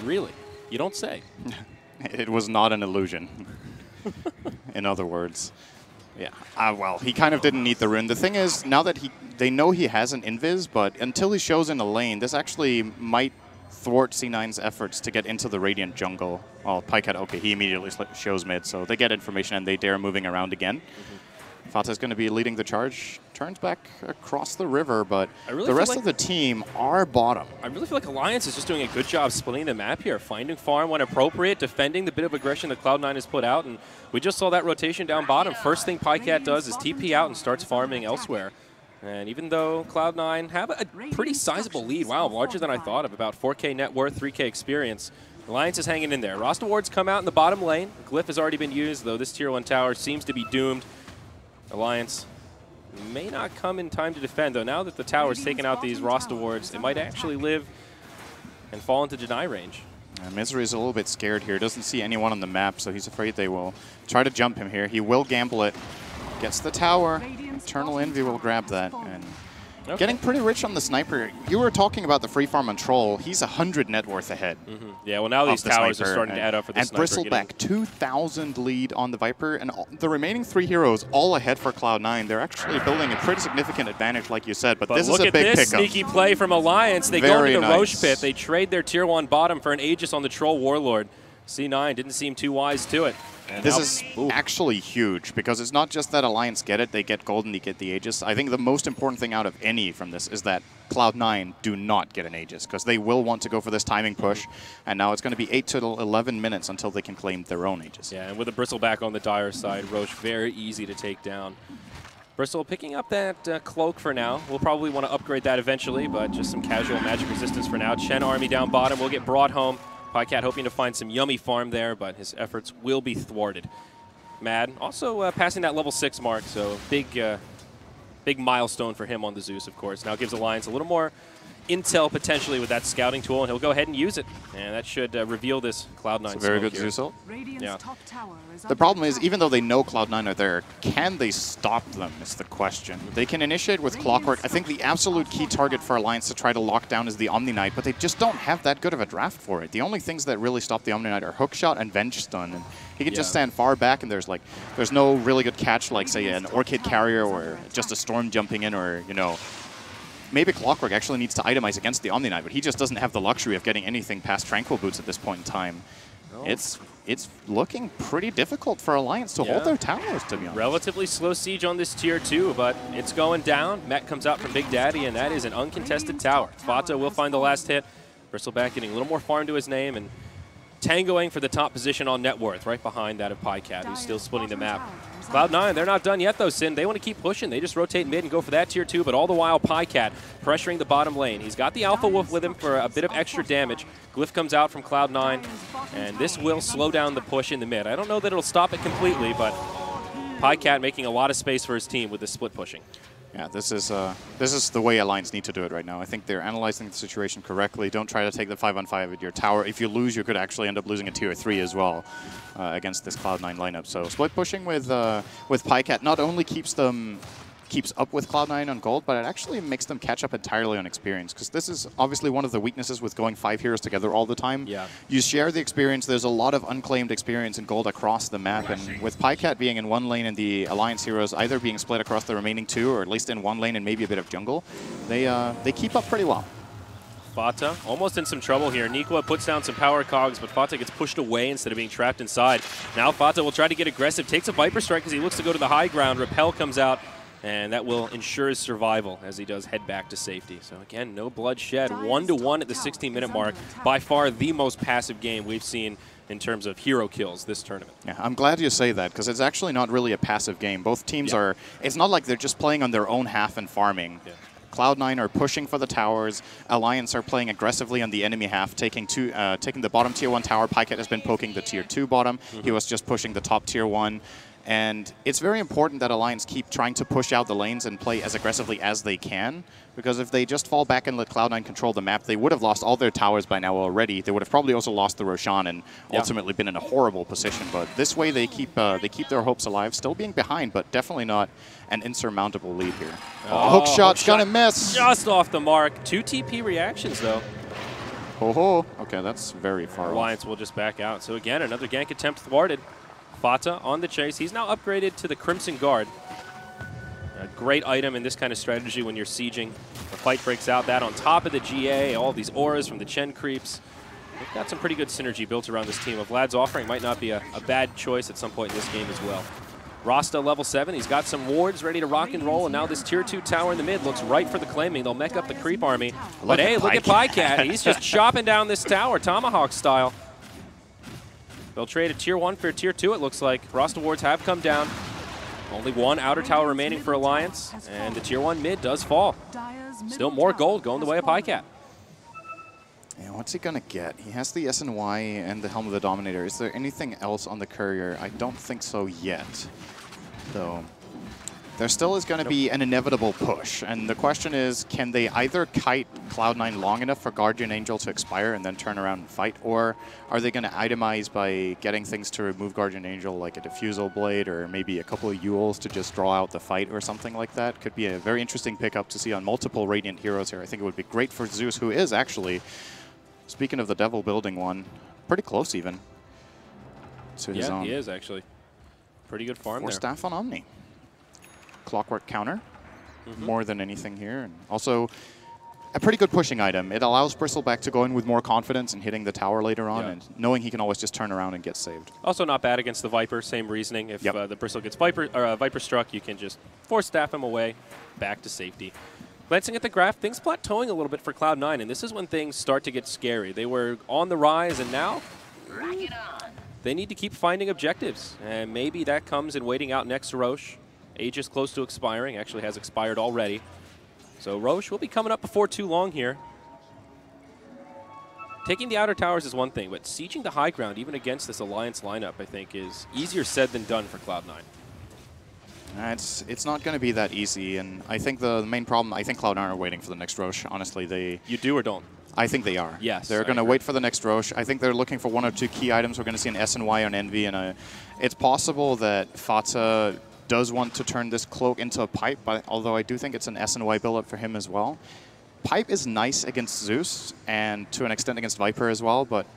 Really? You don't say.
It was not an illusion. In other words. Yeah. Well, he kind of didn't need the rune. The thing is, now that they know he has an invis, but until he shows in a lane, this actually might thwart C9's efforts to get into the Radiant jungle. Well, Pycat, okay, he immediately shows mid, so they get information and they dare moving around again. Fata's going to be leading the charge. Turns back across the river, but the rest of the team are bottom.
I really feel like Alliance is just doing a good job splitting the map here, finding farm when appropriate, defending the bit of aggression that Cloud9 has put out, and we just saw that rotation down bottom. First thing Pycat does is TP out and starts farming elsewhere. And even though Cloud9 have a pretty sizable lead, wow, larger than I thought of, about 4K net worth, 3K experience, Alliance is hanging in there. Roster wards come out in the bottom lane. Glyph has already been used, though this Tier 1 tower seems to be doomed. Alliance may not come in time to defend, though. Now that the tower's taken out these roster wards, it might actually live and fall into deny range.
Misery's a little bit scared here. Doesn't see anyone on the map, so he's afraid they will try to jump him here. He will gamble it. Gets the tower. Eternal Envy will grab that. And getting pretty rich on the sniper. You were talking about the free farm on Troll. He's 100 net worth ahead.
Yeah, well, now these towers are starting to add up for the
and
sniper.
And Bristleback, 2,000 lead on the Viper. And the remaining 3 heroes all ahead for Cloud9. They're actually building a pretty significant advantage, like you said. But this is a big pickup.
Look at this sneaky play from Alliance. They go into the Roche pit. They trade their Tier 1 bottom for an Aegis on the Troll Warlord. C9 didn't seem too wise to it. And
this is actually huge, because it's not just that Alliance get it, they get gold and they get the Aegis. I think the most important thing out of any from this is that Cloud9 do not get an Aegis, because they will want to go for this timing push, and now it's going to be 8 to 11 minutes until they can claim their own Aegis.
Yeah, and with a Bristleback on the Dire side, Roche very easy to take down. Bristle picking up that cloak for now. We'll probably want to upgrade that eventually, but just some casual magic resistance for now. Chen army down bottom will get brought home. Pycat hoping to find some yummy farm there, but his efforts will be thwarted. Mad also passing that level 6 mark, so big milestone for him on the Zeus, of course. Now gives Alliance a little more intel potentially with that scouting tool, and he'll go ahead and use it. And that should reveal this Cloud9.
Very good Zeus ult.
Yeah.
The problem is, even though they know Cloud9 are there, can they stop them is the question. They can initiate with Clockwork. I think the absolute key target for Alliance to try to lock down is the Omni Knight, but they just don't have that good of a draft for it. The only things that really stop the Omni Knight are Hookshot and Venge Stun. And he can just stand far back, and there's no really good catch like, say, an Orchid Carrier or just a Storm jumping in, or, you know, maybe Clockwork actually needs to itemize against the Omni Knight, but he just doesn't have the luxury of getting anything past Tranquil Boots at this point in time. No. It's looking pretty difficult for Alliance to hold their towers, to be honest.
Relatively slow siege on this tier 2, but it's going down. Met comes out from Big Daddy, and that is an uncontested tower. Fata will find the last hit. Bristleback getting a little more farm to his name, and tangoing for the top position on net worth, right behind that of Pycat, who's still splitting the map. Cloud9, they're not done yet, though, Sin. They want to keep pushing. They just rotate mid and go for that tier 2, but all the while, Pycat pressuring the bottom lane. He's got the Alpha Wolf with him for a bit of extra damage. Glyph comes out from Cloud9, and this will slow down the push in the mid. I don't know that it'll stop it completely, but Pycat making a lot of space for his team with the split pushing.
Yeah, this is the way Alliance need to do it right now. I think they're analyzing the situation correctly. Don't try to take the 5-on-5 at your tower. If you lose, you could actually end up losing a tier 3 as well against this Cloud9 lineup. So split pushing with Pycat not only keeps up with Cloud9 on gold, but it actually makes them catch up entirely on experience, because this is obviously one of the weaknesses with going 5 heroes together all the time.
Yeah.
You share the experience. There's a lot of unclaimed experience in gold across the map, and with Pycat being in one lane and the Alliance heroes either being split across the remaining 2, or at least in one lane and maybe a bit of jungle, they keep up pretty well.
Fata almost in some trouble here. Nikwa puts down some power cogs, but Fata gets pushed away instead of being trapped inside. Now Fata will try to get aggressive, takes a Viper Strike because he looks to go to the high ground. Repel comes out, and that will ensure his survival as he does head back to safety. So again, no bloodshed. 1-1 at the 16-minute mark. By far the most passive game we've seen in terms of hero kills this tournament.
Yeah, I'm glad you say that, because it's actually not really a passive game. Both teams are, it's not like they're just playing on their own half and farming.
Yeah.
Cloud9 are pushing for the towers. Alliance are playing aggressively on the enemy half, taking the bottom tier 1 tower. Pycat has been poking the tier 2 bottom. He was just pushing the top tier 1. And it's very important that Alliance keep trying to push out the lanes and play as aggressively as they can, because if they just fall back and let Cloud9 control the map, they would have lost all their towers by now already. They would have probably also lost the Roshan and ultimately been in a horrible position. But this way they keep their hopes alive, still being behind, but definitely not an insurmountable lead here. Hook shot's gonna miss.
Just off the mark. 2 TP reactions, though.
Ho-ho. Okay, that's very far
Alliance will just back out. So again, another gank attempt thwarted. Fata on the chase. He's now upgraded to the Crimson Guard. A great item in this kind of strategy when you're sieging. The fight breaks out. That on top of the GA, all these auras from the Chen creeps. They've got some pretty good synergy built around this team. Vlad's offering might not be a bad choice at some point in this game as well. Rasta level 7. He's got some wards ready to rock and roll, and now this tier 2 tower in the mid looks right for the claiming. They'll mech up the creep army. But hey, look at Pycat. He's just chopping down this tower, Tomahawk style. They'll trade a tier 1 for a tier 2, it looks like. Rasta wards have come down. Only 1 outer tower remaining for Alliance, and the tier 1 mid does fall. Still more gold going the way of Pycat.
Yeah, what's he gonna get? He has the SNY and the Helm of the Dominator. Is there anything else on the courier? I don't think so yet. Though there still is going to be an inevitable push, and the question is, can they either kite Cloud9 long enough for Guardian Angel to expire and then turn around and fight, or are they going to itemize by getting things to remove Guardian Angel, like a Diffusal Blade or maybe a couple of Yules to just draw out the fight or something like that? Could be a very interesting pickup to see on multiple Radiant heroes here. I think it would be great for Zeus, who is actually, speaking of the Devil building one, pretty close even to his own.
Yeah, he is actually. Pretty good farm there.
4 staff on Omni. Clockwork counter, more than anything here. And also, a pretty good pushing item. It allows Bristleback to go in with more confidence and hitting the tower later on, and knowing he can always just turn around and get saved.
Also not bad against the Viper, same reasoning. If the Bristle gets Viper struck, you can just 4 staff him away, back to safety. Glancing at the graph, things plateauing a little bit for Cloud9, and this is when things start to get scary. They were on the rise, and now they need to keep finding objectives, and maybe that comes in waiting out next Roche. Aegis close to expiring, actually has expired already. So Roche will be coming up before too long here. Taking the outer towers is one thing, but sieging the high ground, even against this Alliance lineup, I think is easier said than done for Cloud9.
It's not going to be that easy, and I think the main problem, I think Cloud9 are waiting for the next Roche, honestly.
You do or don't?
I think they are.
Yes.
They're going to wait for the next Roche. I think they're looking for 1 or 2 key items. We're going to see an S and Y on Envy, and it's possible that Fata does want to turn this cloak into a pipe, but although I do think it's an S and Y build-up for him as well. Pipe is nice against Zeus, and to an extent against Viper as well, but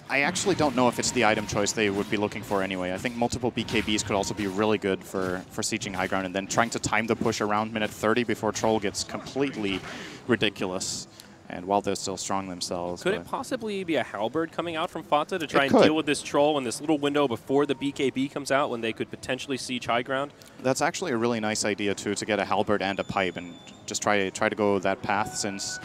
I actually don't know if it's the item choice they would be looking for anyway. I think multiple BKBs could also be really good for sieging high ground, and then trying to time the push around minute 30 before Troll gets completely ridiculous. And while they're still strong themselves.
Could it possibly be a Halberd coming out from Fata to try and deal with this Troll in this little window before the BKB comes out when they could potentially siege high ground?
That's actually a really nice idea, too, to get a Halberd and a pipe and just try to go that path, since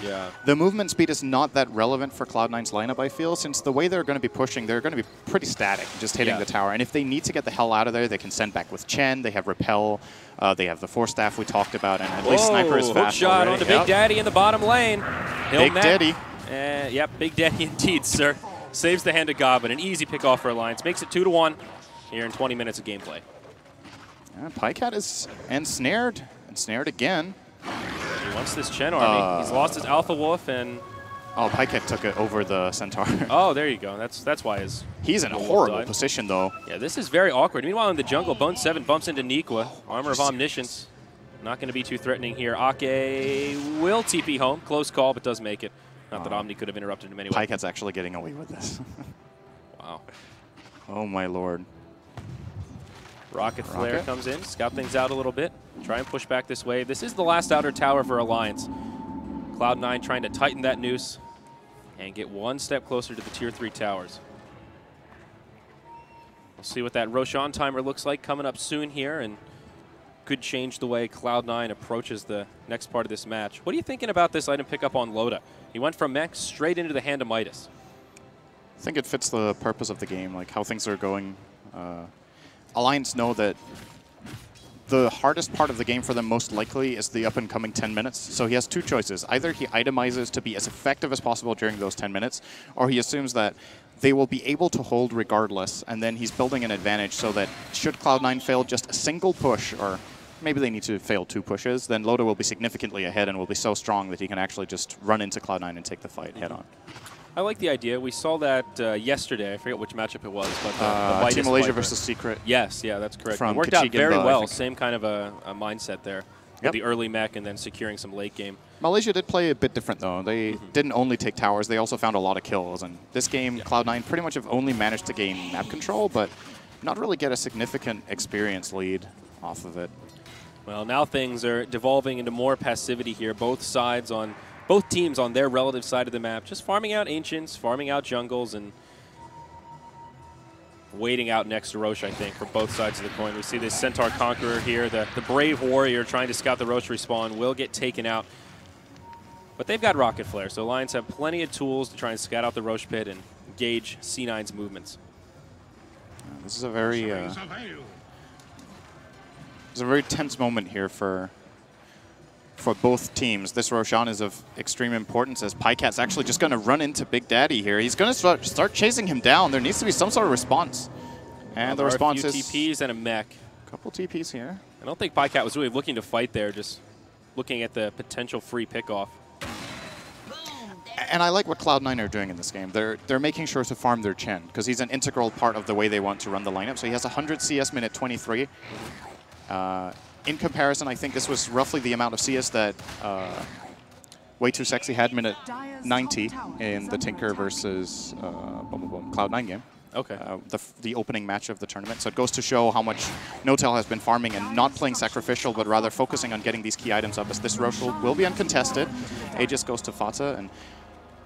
the movement speed is not that relevant for Cloud9's lineup, I feel, since the way they're going to be pushing, they're going to be pretty static, just hitting the tower. And if they need to get the hell out of there, they can send back with Chen, they have Repel, they have the Force Staff we talked about, and at least Sniper is fast
shot
already.
onto Big Daddy in the bottom lane.
Big Daddy.
Yep, Big Daddy indeed, sir. Saves the hand of God, but an easy pick off for Alliance. Makes it 2-1 here in 20 minutes of gameplay.
Pycat is ensnared again.
He wants this Chen army. He's lost his Alpha Wolf, and
oh, Pycat took it over the Centaur.
Oh, there you go. That's why
he's in a horrible position, though.
Yeah, this is very awkward. Meanwhile, in the jungle, Bone 7 bumps into Nikwa. Armor of Omniscience. Not going to be too threatening here. Ake will TP home. Close call, but does make it. Not that Omni could have interrupted him anyway.
Pycat's actually getting away with this.
Wow.
Oh, my lord.
Rocket Flare comes in, scout things out a little bit, try and push back this wave. This is the last outer tower for Alliance. Cloud9 trying to tighten that noose and get one step closer to the Tier 3 towers. We'll see what that Roshan timer looks like coming up soon here, and could change the way Cloud9 approaches the next part of this match. What are you thinking about this item pickup on Loda? He went from mech straight into the hand of Midas.
I think it fits the purpose of the game, like how things are going. Alliance know that the hardest part of the game for them most likely is the up-and-coming 10 minutes. So he has 2 choices. Either he itemizes to be as effective as possible during those 10 minutes, or he assumes that they will be able to hold regardless, and then he's building an advantage so that should Cloud9 fail just a single push, or maybe they need to fail 2 pushes, then Loda will be significantly ahead and will be so strong that he can actually just run into Cloud9 and take the fight head-on.
I like the idea. We saw that yesterday. I forget which matchup it was, but the
Team Malaysia versus Secret.
Yes, yeah, that's correct. It worked out very well. Same kind of a mindset there. Yep. The early mech and then securing some late game.
Malaysia did play a bit different, though. They didn't only take towers. They also found a lot of kills. And this game, Cloud9 pretty much have only managed to gain map control, but not really get a significant experience lead off of it.
Well, now things are devolving into more passivity here. Both teams on their relative side of the map, just farming out Ancients, farming out jungles, and waiting out next to Roche, I think, for both sides of the coin. We see this Centaur Conqueror here, the brave warrior trying to scout the Roche respawn, will get taken out. But they've got Rocket Flare, so Alliance have plenty of tools to try and scout out the Roche pit and gauge C9's movements.
This is a very tense moment here for both teams. This Roshan is of extreme importance, as Pycat's actually just going to run into Big Daddy here. He's going to start chasing him down. There needs to be some sort of response. And the response is...
a few TPs and a mech.
A couple TPs here.
I don't think Pycat was really looking to fight there, just looking at the potential free pickoff.
And I like what Cloud9 are doing in this game. They're making sure to farm their Chen, because he's an integral part of the way they want to run the lineup. So he has 100 CS minute 23. In comparison, I think this was roughly the amount of CS that Way Too Sexy had minute 90 in the Tinker versus Cloud9 game.
Okay.
The opening match of the tournament. So it goes to show how much Notel has been farming and not playing sacrificial, but rather focusing on getting these key items up, as this Roche will be uncontested. Aegis goes to Fata, and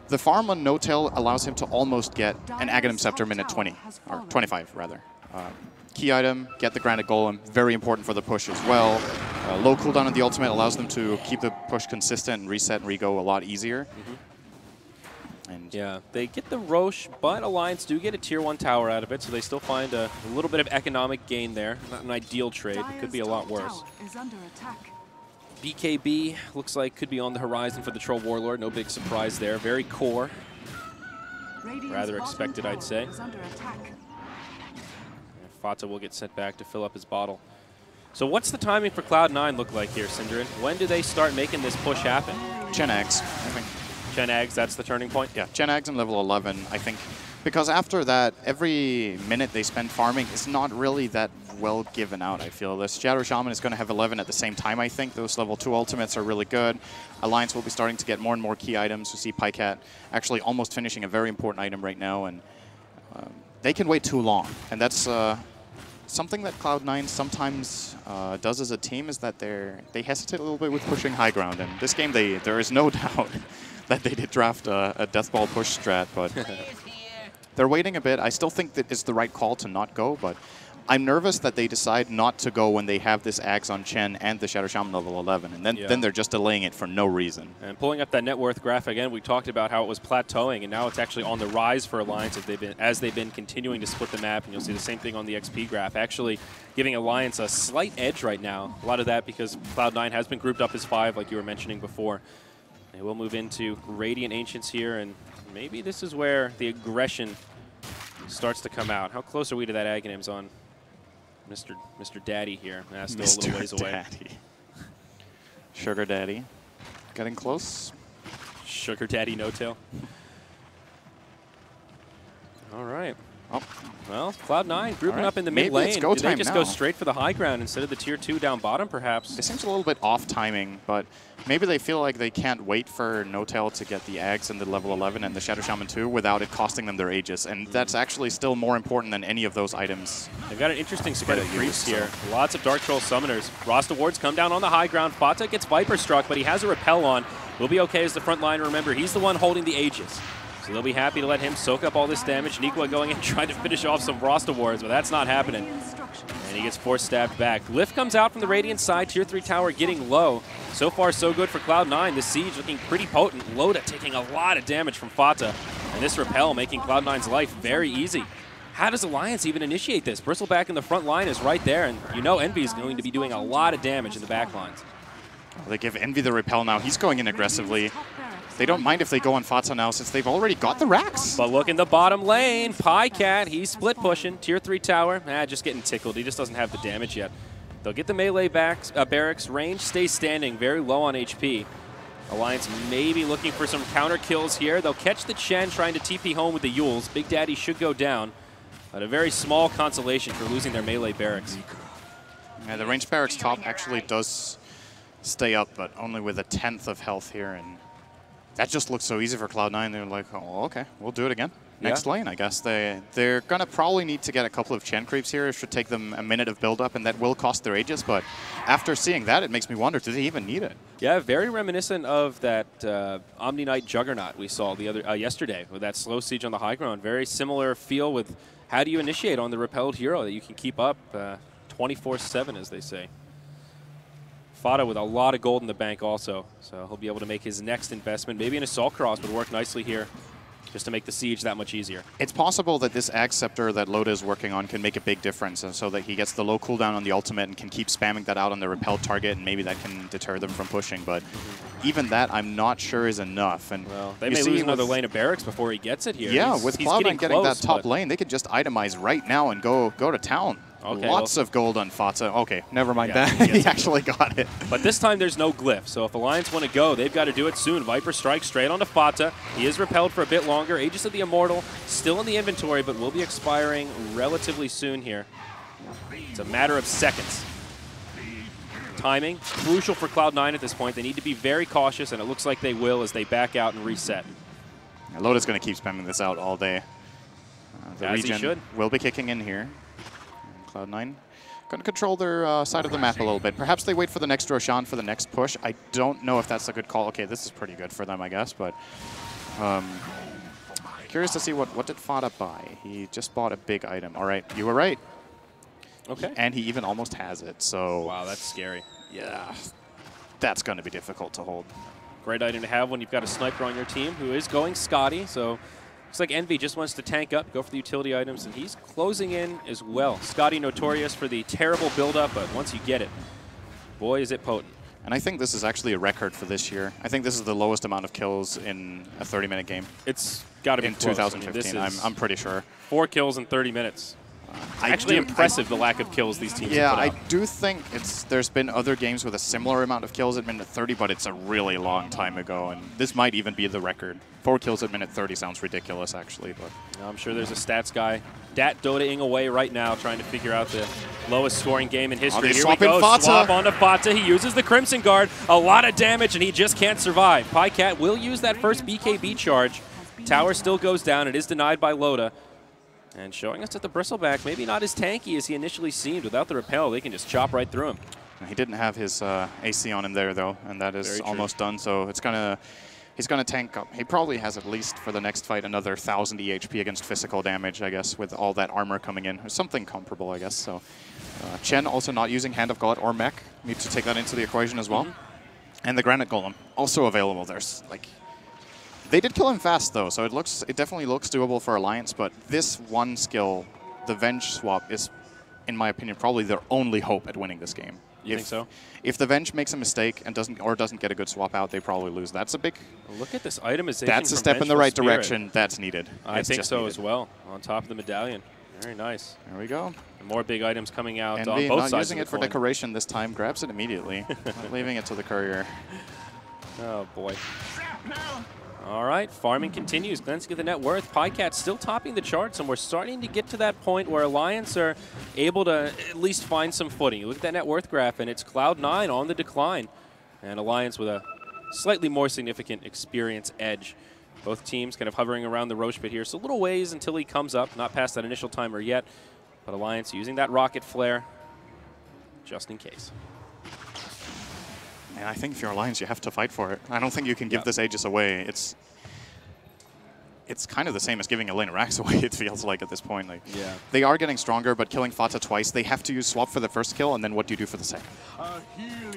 the farm on Notel allows him to almost get an Aghanim Scepter minute 20, or 25 rather. Key item, get the Granite Golem, very important for the push as well. Low cooldown on the ultimate allows them to keep the push consistent and reset and re-go a lot easier. And
yeah, they get the Roche, but Alliance do get a tier 1 tower out of it, so they still find a little bit of economic gain there. Not an ideal trade. It could be a lot worse. BKB looks like could be on the horizon for the Troll Warlord. No big surprise there. Very core. Rather expected, I'd say. Fata will get sent back to fill up his bottle. So what's the timing for Cloud9 look like here, syndereN? When do they start making this push happen?
Gen Eggs, I think.
Gen Eggs, that's the turning point?
Yeah, Gen Eggs and level 11, I think. Because after that, every minute they spend farming is not really that well given out, I feel. The Shadow Shaman is going to have 11 at the same time, I think. Those level 2 ultimates are really good. Alliance will be starting to get more and more key items. We see Pycat actually almost finishing a very important item right now, and they can wait too long. And that's something that Cloud9 sometimes does as a team, is that they hesitate a little bit with pushing high ground. And this game, there is no doubt that they did draft a Deathball push strat, but they're waiting a bit. I still think that it's the right call to not go, but I'm nervous that they decide not to go when they have this Axe on Chen and the Shadow Shaman level 11, and then they're just delaying it for no reason. And
pulling up that net worth graph again, we talked about how it was plateauing, and now it's actually on the rise for Alliance as they've been continuing to split the map, and you'll see the same thing on the XP graph, actually giving Alliance a slight edge right now. A lot of that because Cloud9 has been grouped up as 5, like you were mentioning before. And we'll move into Radiant Ancients here, and maybe this is where the aggression starts to come out. How close are we to that Aghanims on Mr. Daddy here? Still a little ways away.
Daddy. Sugar Daddy. Getting close.
Sugar Daddy no-tail. All right.
Oh.
Well, Cloud9 grouping up in the mid lane. Do they just go straight for the high ground instead of the tier 2 down bottom, perhaps?
It seems a little bit off timing, but maybe they feel like they can't wait for No-Tail to get the Ags and the level 11 and the Shadow Shaman 2 without it costing them their Aegis, and that's actually still more important than any of those items.
They've got an interesting spread of creeps here. Lots of Dark Troll summoners. Rasta wards come down on the high ground. Fata gets Viper struck, but he has a repel on. Will be okay as the front line. Remember, he's the one holding the Aegis. So they'll be happy to let him soak up all this damage. Nikwa going in trying to finish off some Rasta wards, but that's not happening. And he gets force stabbed back. Lift comes out from the Radiant side. Tier 3 tower getting low. So far, so good for Cloud9. The siege looking pretty potent. Loda taking a lot of damage from Fata. And this repel making Cloud9's life very easy. How does Alliance even initiate this? Bristleback in the front line is right there, and you know Envy is going to be doing a lot of damage in the back lines.
They give Envy the repel now. He's going in aggressively. They don't mind if they go on Fata now since they've already got the racks.
But look in the bottom lane. Pycat, he's split pushing. Tier 3 tower, just getting tickled. He just doesn't have the damage yet. They'll get the melee barracks. Range stays standing, very low on HP. Alliance maybe looking for some counter kills here. They'll catch the Chen trying to TP home with the Yules. Big Daddy should go down. But a very small consolation for losing their melee barracks.
Yeah, the ranged barracks top actually does stay up, but only with 1/10 of health here, and that just looks so easy for Cloud9. They're like, oh, okay, we'll do it again. Next lane, I guess. They're going to probably need to get a couple of Chen creeps here. It should take them a minute of build-up, and that will cost their Aegis, but after seeing that, it makes me wonder, do they even need it?
Yeah, very reminiscent of that Omni Knight Juggernaut we saw yesterday with that slow siege on the high ground. Very similar feel with how do you initiate on the repelled hero that you can keep up 24/7, as they say. Fata with a lot of gold in the bank also, so he'll be able to make his next investment. Maybe an Assault Cross would work nicely here just to make the siege that much easier.
It's possible that this Ag Scepter that Loda is working on can make a big difference, and so that he gets the low cooldown on the ultimate and can keep spamming that out on the repelled target, and maybe that can deter them from pushing. But even that, I'm not sure is enough. And
well, they may lose another lane of barracks before he gets it here.
Yeah, with Cloud9 getting that top lane, they could just itemize right now and go to town. Okay, lots of gold on Fata. Okay, never mind that. He actually got it.
But this time there's no glyph, so if Alliance want to go, they've got to do it soon. Viper strikes straight onto Fata. He is repelled for a bit longer. Aegis of the Immortal still in the inventory, but will be expiring relatively soon here. It's a matter of seconds. Timing, crucial for Cloud9 at this point. They need to be very cautious, and it looks like they will as they back out and reset.
Loda's going to keep spamming this out all day. The
as
regen
he should.
Will be kicking in here. Cloud9 going to control their side of the map a little bit. Perhaps they wait for the next Roshan for the next push. I don't know if that's a good call. Okay, this is pretty good for them, I guess, but curious to see what did Fata buy. He just bought a big item. All right, you were right.
Okay.
And he even almost has it, so...
Wow, that's scary.
Yeah, that's going to be difficult to hold.
Great item to have when you've got a sniper on your team who is going Scotty. So looks like Envy just wants to tank up, go for the utility items, and he's closing in as well. Scotty notorious for the terrible build-up, but once you get it, boy, is it potent.
And I think this is actually a record for this year. I think this is the lowest amount of kills in a 30-minute game.
It's got to be
in
close.
2015.
I mean,
I'm pretty sure.
4 kills in 30 minutes. Actually impressive, the lack of kills these teams have put
I
up.
do think there's been other games with a similar amount of kills at minute 30, but it's a really long time ago, and this might even be the record. 4 kills at minute 30 sounds ridiculous, actually. But
I'm sure there's a stats guy Dotaing away right now, trying to figure out the lowest scoring game in history. Here we go, swap onto Fata. He uses the Crimson Guard. A lot of damage, and he just can't survive. Pycat will use that first BKB charge. Tower still goes down. It is denied by Loda. And showing us that the Bristleback, maybe not as tanky as he initially seemed. Without the repel, they can just chop right through him.
He didn't have his AC on him there, though, and that is almost done. So it's gonna, he's going to tank up. He probably has at least for the next fight another 1,000 EHP against physical damage, I guess, with all that armor coming in. Or something comparable, I guess. So Chen also not using Hand of God or Mech. Need to take that into the equation as well. And the Granite Golem, also available. There's like... They did kill him fast, though, so it definitely looks doable for Alliance, but this one skill, the Venge swap, is, in my opinion, probably their only hope at winning this game.
You think so?
If the Venge makes a mistake and doesn't get a good swap out, they probably lose. That's a big...
Look at this itemization.
That's a step in the right direction. That's needed.
I think so as well. On top of the medallion. Very nice.
There we go.
And more big items coming out
Envy,
on both sides
not using
of
it
the
for
coin.
decoration this time. Grabs it immediately. Not leaving it to the courier.
Oh, boy. All right, farming continues. Glancing at the net worth, Pycat still topping the charts, and we're starting to get to that point where Alliance are able to at least find some footing. You look at that net worth graph, and it's Cloud9 on the decline, and Alliance with a slightly more significant experience edge. Both teams kind of hovering around the Roche pit here, so a little ways until he comes up, not past that initial timer yet, but Alliance using that rocket flare just in case.
And I think if you're Alliance, you have to fight for it. I don't think you can give this Aegis away. It's kind of the same as giving Elena Rax away, it feels like, at this point. Like, they are getting stronger, but killing Fata twice, they have to use swap for the first kill, and then what do you do for the second?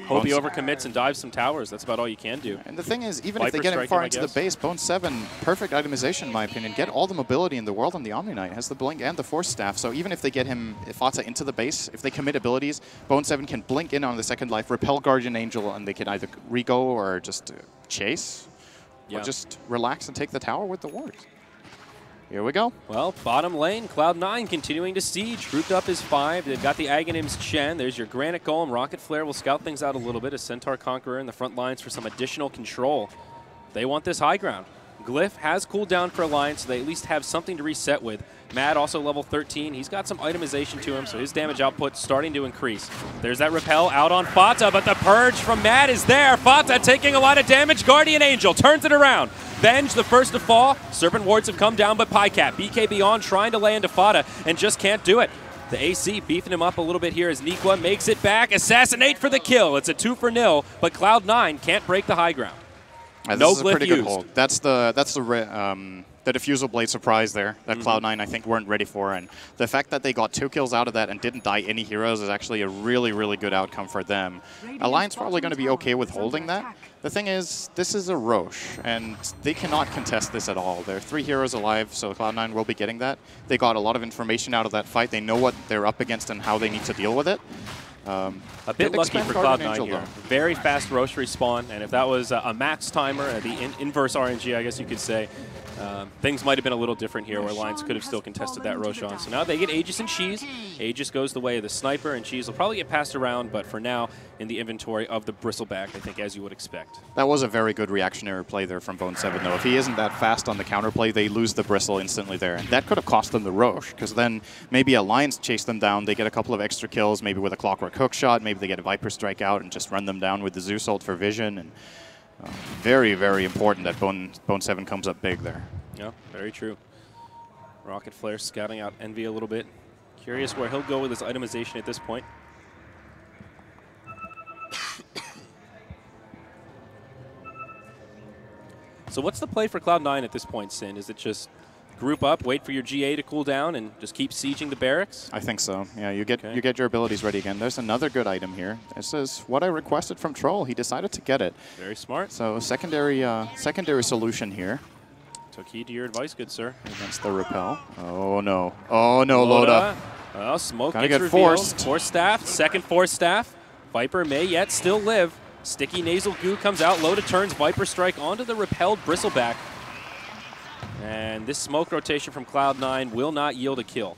Hope he overcommits and dives some towers. That's about all you can do.
And the thing is, even if they get him far into the base, Bone 7, perfect itemization, in my opinion. Get all the mobility in the world on the Omni Knight. Has the Blink and the Force Staff. So even if they get him, Fata, into the base, if they commit abilities, Bone 7 can blink in on the second life, repel Guardian Angel, and they can either re-go or just chase. Or just relax and take the tower with the wards. Here we go.
Well, bottom lane, Cloud9 continuing to siege. Grouped up is 5. They've got the Aghanim's Chen. There's your Granite Golem. Rocket Flare will scout things out a little bit as Centaur Conqueror in the front lines for some additional control. They want this high ground. Glyph has cooled down for Alliance, so they at least have something to reset with. Mad also level 13. He's got some itemization to him, so his damage output starting to increase. There's that repel out on Fata, but the purge from Mad is there. Fata taking a lot of damage. Guardian Angel turns it around. Venge, the first to fall. Serpent wards have come down, but Pycat, BKB on, trying to lay into Fata, and just can't do it. The AC beefing him up a little bit here as Nikwa makes it back. Assassinate for the kill. It's a 2-0, but Cloud9 can't break the high ground.
This is a pretty good hold. That's the Diffusal Blade surprise there that Cloud9, I think, weren't ready for. And the fact that they got 2 kills out of that and didn't die any heroes is actually a really, really good outcome for them. Alliance probably going to be okay with holding that. The thing is, this is a Roche, and they cannot contest this at all. There are 3 heroes alive, so Cloud9 will be getting that. They got a lot of information out of that fight. They know what they're up against and how they need to deal with it.
A bit lucky for Cloud9 here. Very fast Roche respawn, and if that was a max timer, the inverse RNG, I guess you could say, things might have been a little different here where Alliance could have still contested that Roche on. So now they get Aegis and Cheese. Aegis goes the way of the Sniper, and Cheese will probably get passed around, but for now, in the inventory of the Bristleback, I think, as you would expect.
That was a very good reactionary play there from Bone 7, though. If he isn't that fast on the counterplay, they lose the Bristle instantly there. And that could have cost them the Roche, because then maybe Alliance chase them down, they get a couple of extra kills, maybe with a Clockwork Hook shot, maybe they get a Viper Strike out and just run them down with the Zeus ult for vision. And very, very important that Bone 7 comes up big there.
Yeah, very true. Rocket Flare scouting out Envy a little bit. Curious where he'll go with his itemization at this point. So what's the play for Cloud9 at this point, Sin? Is it just group up, wait for your GA to cool down, and just keep sieging the barracks?
I think so. Yeah, you get your abilities ready again. There's another good item here. This is what I requested from Troll. He decided to get it.
Very smart.
So secondary solution here.
Took heed to your advice, good sir.
Against the repel. Oh no. Oh no, Loda.
Well, smoke
Gotta
gets
get
revealed.
forced.
Force staff, second force staff. Viper may yet still live. Sticky nasal goo comes out. Loda turns Viper Strike onto the repelled Bristleback. And this smoke rotation from Cloud9 will not yield a kill.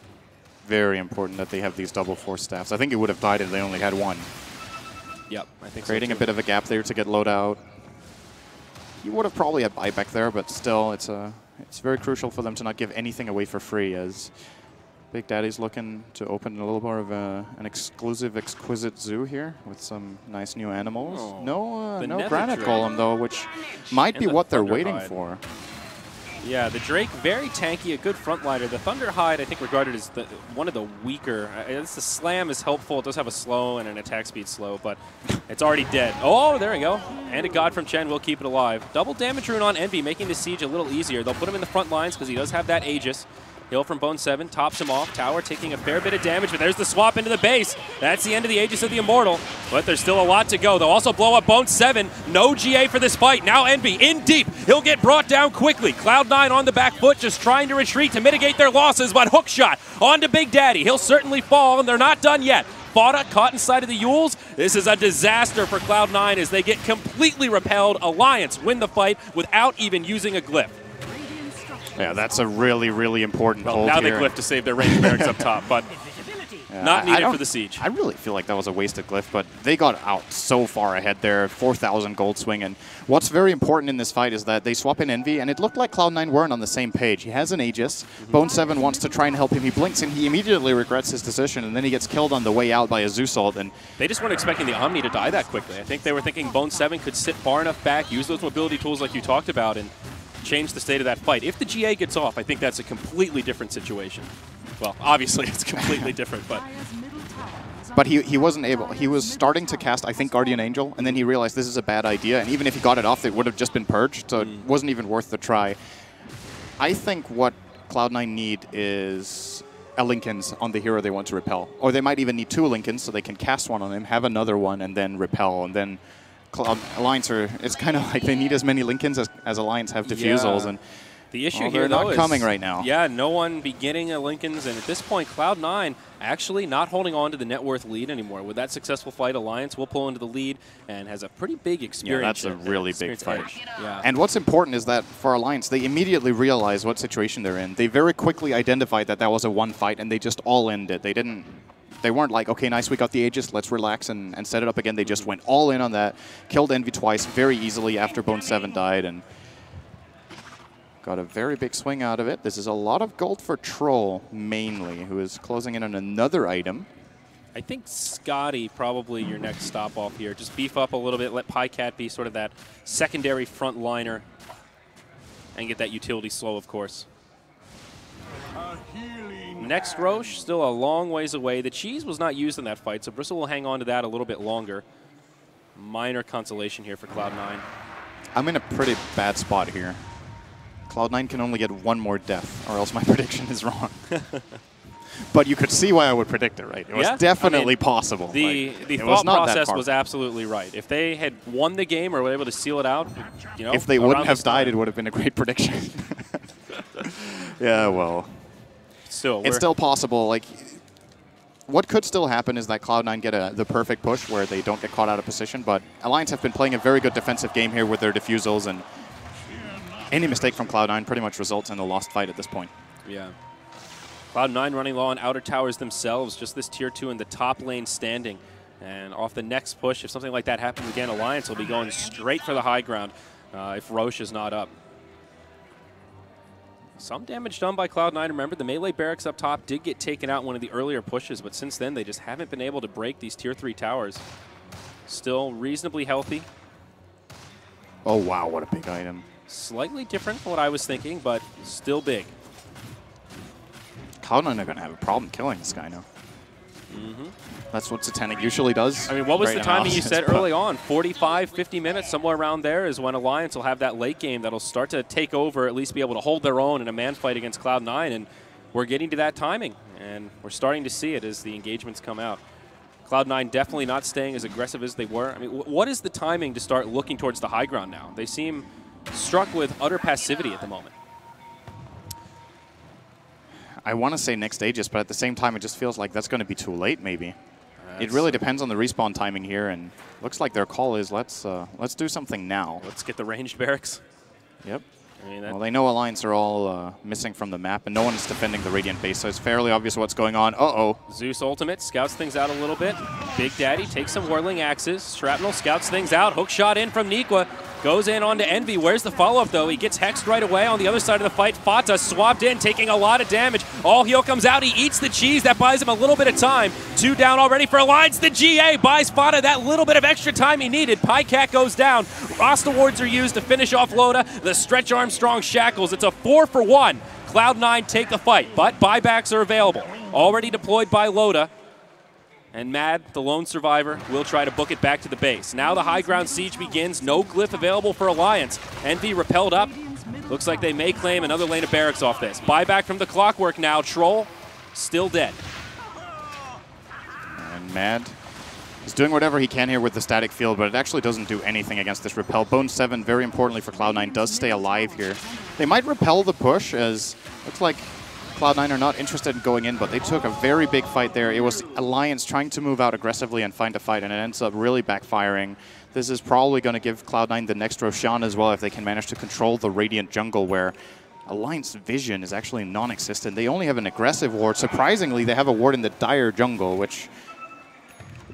Very important that they have these double force staffs. I think it would have died if they only had one.
Yep, I think
Creating
so
a bit of a gap there to get Loda out. You would have probably had buyback there, but still, it's very crucial for them to not give anything away for free, as Big Daddy's looking to open a little more of an exclusive, exquisite zoo here with some nice new animals.
Oh,
no granite golem though, which might be what they're waiting for.
Yeah, the Drake, very tanky, a good frontliner. The Thunderhide, I think, regarded as one of the weaker. The slam is helpful. It does have a slow and an attack speed slow, but it's already dead. Oh, there we go. And a God from Chen will keep it alive. Double damage rune on Envy, making the siege a little easier. They'll put him in the front lines because he does have that Aegis. Hill from Bone 7 tops him off. Tower taking a fair bit of damage, but there's the swap into the base. That's the end of the Aegis of the Immortal, but there's still a lot to go. They'll also blow up Bone 7. No GA for this fight. Now Envy in deep. He'll get brought down quickly. Cloud9 on the back foot, just trying to retreat to mitigate their losses, but hook shot onto Big Daddy. He'll certainly fall, and they're not done yet. Fada caught inside of the Yules. This is a disaster for Cloud9 as they get completely repelled. Alliance win the fight without even using a glyph.
Yeah, that's a really, really important hold
now
here.
they glyph to save their range barracks up top, but not needed for the siege.
I really feel like that was a wasted glyph, but they got out so far ahead there, 4,000 gold swing. And what's very important in this fight is that they swap in Envy, and it looked like Cloud9 weren't on the same page. He has an Aegis. Bone 7 wants to try and help him. He blinks, and he immediately regrets his decision, and then he gets killed on the way out by a Zeus ult. And
they just weren't expecting the Omni to die that quickly. I think they were thinking Bone 7 could sit far enough back, use those mobility tools like you talked about, and change the state of that fight. If the GA gets off, I think that's a completely different situation. Well, obviously it's completely different, but...
But he wasn't able. He was starting to cast, I think, Guardian Angel, and then he realized this is a bad idea, and even if he got it off, it would have just been purged, so it wasn't even worth the try. I think what Cloud9 need is a Linkens on the hero they want to repel. Or they might even need two Linkens, so they can cast one on him, have another one, and then repel, and then Alliance are, it's kind of like they need as many Linkens as Alliance have diffusals, and
the issue
well,
here,
they're
though,
not
is
coming right now.
Yeah, no one beginning a Linkens, and at this point, Cloud9 actually not holding on to the net worth lead anymore. With that successful fight, Alliance will pull into the lead and has a pretty big experience.
Yeah, that's a really big fight.
Yeah.
And what's important is that for Alliance, they immediately realize what situation they're in. They very quickly identified that that was a one fight, and they just all ended. They weren't like, okay, nice, we got the Aegis, let's relax and set it up again. They just went all in on that, killed Envy twice very easily after Bone 7 died, and got a very big swing out of it. This is a lot of gold for Troll, mainly, who is closing in on another item.
I think Scotty probably your next stop off here. Just beef up a little bit, let Pycat be sort of that secondary front liner, and get that utility slow, of course. Next Roche, still a long ways away. The cheese was not used in that fight, so Bristle will hang on to that a little bit longer. Minor consolation here for Cloud9.
I'm in a pretty bad spot here. Cloud9 can only get one more death, or else my prediction is wrong. But you could see why I would predict it, right? It was definitely possible.
The thought process was absolutely right. If they had won the game or were able to seal it out, you know,
if they wouldn't have died, it would have been a great prediction. Yeah, well. It's still possible. Like, what could still happen is that Cloud9 get the perfect push where they don't get caught out of position, but Alliance have been playing a very good defensive game here with their diffusals, and any mistake from Cloud9 pretty much results in a lost fight at this point.
Yeah. Cloud9 running low on outer towers themselves, just this tier 2 in the top lane standing. And off the next push, if something like that happens again, Alliance will be going straight for the high ground if Roche is not up. Some damage done by Cloud9. Remember, the melee barracks up top did get taken out in one of the earlier pushes, but since then they just haven't been able to break these tier 3 towers. Still reasonably healthy.
Oh, wow, what a big item.
Slightly different from what I was thinking, but still big.
Cloud9 are going to have a problem killing this guy now. That's what Satanic usually does.
I mean, what was
Great
the timing you
analysis,
said
but-
early on? 45, 50 minutes, somewhere around there is when Alliance will have that late game that'll start to take over, at least be able to hold their own in a man fight against Cloud9, and we're getting to that timing, and we're starting to see it as the engagements come out. Cloud9 definitely not staying as aggressive as they were. I mean, what is the timing to start looking towards the high ground now? They seem struck with utter passivity at the moment.
I want to say next Aegis, but at the same time, it just feels like that's going to be too late, maybe. It really depends on the respawn timing here, and looks like their call is let's do something now.
Let's get the ranged barracks.
Yep.
I mean,
Well, they know Alliance are all missing from the map, and no one's defending the Radiant base, so it's fairly obvious what's going on. Uh-oh.
Zeus ultimate scouts things out a little bit. Big Daddy takes some whirling axes. Shrapnel scouts things out. Hook shot in from Nikwa. Goes in onto Envy. Where's the follow-up, though? He gets hexed right away on the other side of the fight. Fata swapped in, taking a lot of damage. All heal comes out. He eats the cheese. That buys him a little bit of time. 2 down already for Alliance. The GA buys Fata that little bit of extra time he needed. Pycat goes down. Rasta wards are used to finish off Loda. The Stretch Armstrong shackles. It's a 4-for-1. Cloud9 take the fight, but buybacks are available. Already deployed by Loda. And Mad, the lone survivor, will try to book it back to the base. Now the high ground siege begins. No glyph available for Alliance. Envy repelled up. Looks like they may claim another lane of barracks off this. Buyback from the Clockwork now. Troll still dead.
And Mad is doing whatever he can here with the static field, but it actually doesn't do anything against this repel. Bone 7, very importantly for Cloud9, does stay alive here. They might repel the push, as looks like Cloud9 are not interested in going in, but they took a very big fight there. It was Alliance trying to move out aggressively and find a fight, and it ends up really backfiring. This is probably going to give Cloud9 the next Roshan as well if they can manage to control the Radiant jungle, where Alliance vision is actually non-existent. They only have an aggressive ward. Surprisingly, they have a ward in the dire jungle, which,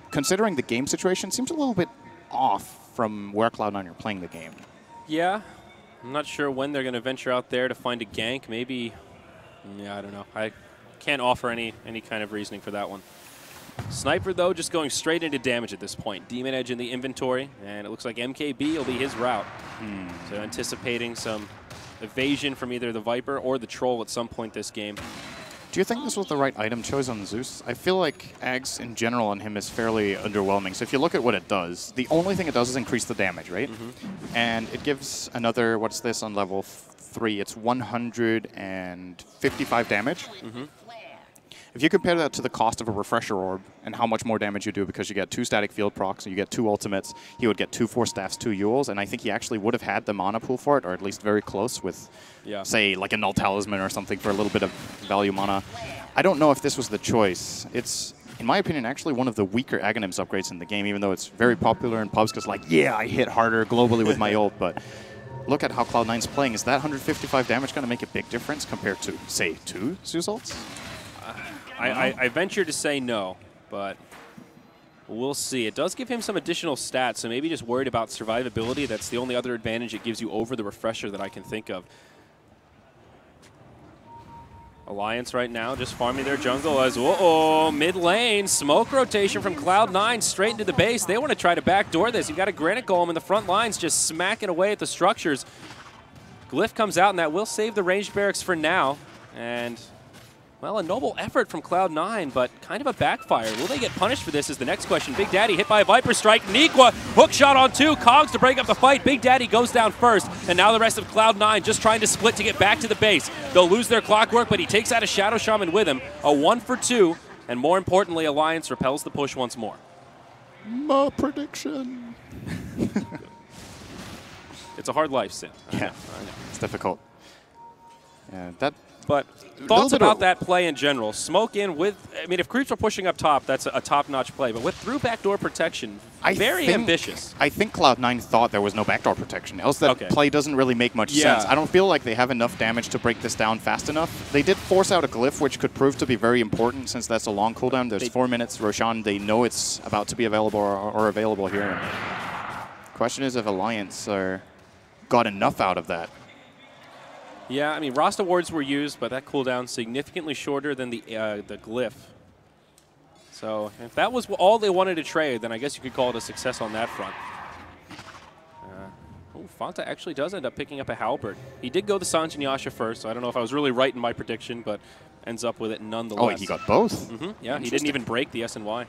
considering the game situation, seems a little bit off from where Cloud9 are playing the game.
Yeah, I'm not sure when they're going to venture out there to find a gank. Maybe, yeah, I don't know. I can't offer any kind of reasoning for that one. Sniper, though, just going straight into damage at this point. Demon Edge in the inventory, and it looks like MKB will be his route. So anticipating some evasion from either the Viper or the Troll at some point this game.
Do you think this was the right item choice on Zeus? I feel like Ags in general on him is fairly underwhelming. So if you look at what it does, the only thing it does is increase the damage, right? And it gives another, what's this on level 3? It's 155 damage. If you compare that to the cost of a Refresher Orb and how much more damage you do, because you get 2 static field procs and you get 2 ultimates, he would get 2 Force Staffs, 2 Yules, and I think he actually would have had the mana pool for it, or at least very close with, say, like a Null Talisman or something for a little bit of value mana. I don't know if this was the choice. It's, in my opinion, actually one of the weaker Aghanims upgrades in the game, even though it's very popular in pubs, because like, yeah, I hit harder globally with my ult, but look at how Cloud9's playing. Is that 155 damage going to make a big difference compared to, say, 2 Zeus ults?
I venture to say no, but we'll see. It does give him some additional stats, so maybe just worried about survivability. That's the only other advantage it gives you over the Refresher that I can think of. Alliance right now just farming their jungle as, mid lane, smoke rotation from Cloud9 straight into the base. They want to try to backdoor this. You've got a Granite Golem in the front lines just smacking away at the structures. Glyph comes out, and that will save the ranged barracks for now. And well, a noble effort from Cloud9, but kind of a backfire. Will they get punished for this is the next question. Big Daddy hit by a Viper Strike. Nikwa, hook shot on 2. Cogs to break up the fight. Big Daddy goes down first, and now the rest of Cloud9 just trying to split to get back to the base. They'll lose their Clockwork, but he takes out a Shadow Shaman with him. A 1-for-2, and more importantly, Alliance repels the push once more.
My prediction.
It's a hard life, Sim. I know.
It's difficult. Yeah, that.
But thoughts about that play in general? Smoke in with, I mean, if creeps are pushing up top, that's a top-notch play. But with through backdoor protection, very ambitious.
I think Cloud9 thought there was no backdoor protection. Else that play doesn't really make much sense. I don't feel like they have enough damage to break this down fast enough. They did force out a Glyph, which could prove to be very important since that's a long cooldown. There's 4 minutes. Roshan, they know it's about to be available or available here. Question is if Alliance got enough out of that.
Yeah, I mean, Rasta wards were used, but that cooldown significantly shorter than the Glyph. So if that was all they wanted to trade, then I guess you could call it a success on that front. Fanta actually does end up picking up a Halberd. He did go the Sanjin Yasha first, so I don't know if I was really right in my prediction, but ends up with it nonetheless.
Oh, he got both?
Yeah, he didn't even break the SNY.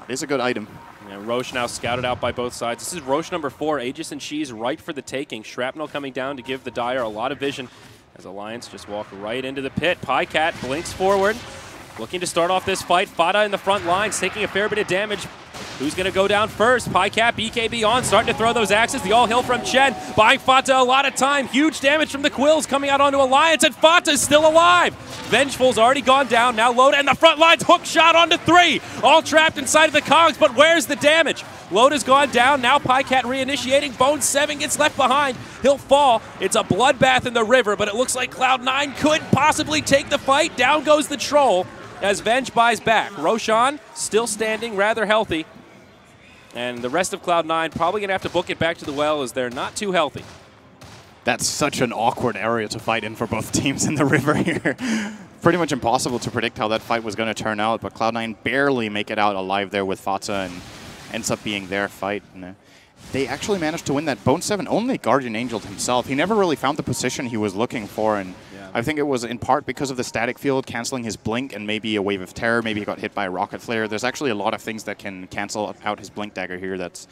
It is a good item.
Yeah, Roche now scouted out by both sides. This is Roche number 4, Aegis and Cheese right for the taking. Shrapnel coming down to give the Dire a lot of vision as Alliance just walk right into the pit. Pycat blinks forward, looking to start off this fight. Fata in the front lines, taking a fair bit of damage. Who's going to go down first? Pycat, BKB on, starting to throw those axes. The all-hill from Chen, buying Fata a lot of time. Huge damage from the Quills coming out onto Alliance, and Fata's still alive. Vengeful's already gone down, now Loda, and the front lines, hook shot onto 3. All trapped inside of the cogs, but where's the damage? Loda's gone down, now Pycat reinitiating. Bone 7 gets left behind. He'll fall. It's a bloodbath in the river, but it looks like Cloud9 could possibly take the fight. Down goes the Troll as Venge buys back. Roshan still standing, rather healthy. And the rest of Cloud9 probably going to have to book it back to the well as they're not too healthy.
That's such an awkward area to fight in for both teams in the river here. Pretty much impossible to predict how that fight was going to turn out, but Cloud9 barely make it out alive there with Fata and ends up being their fight. And, they actually managed to win that. Bone 7 only Guardian Angeled himself. He never really found the position he was looking for, and I think it was in part because of the static field canceling his blink and maybe a wave of terror. Maybe he got hit by a rocket flare. There's actually a lot of things that can cancel out his blink dagger here. That's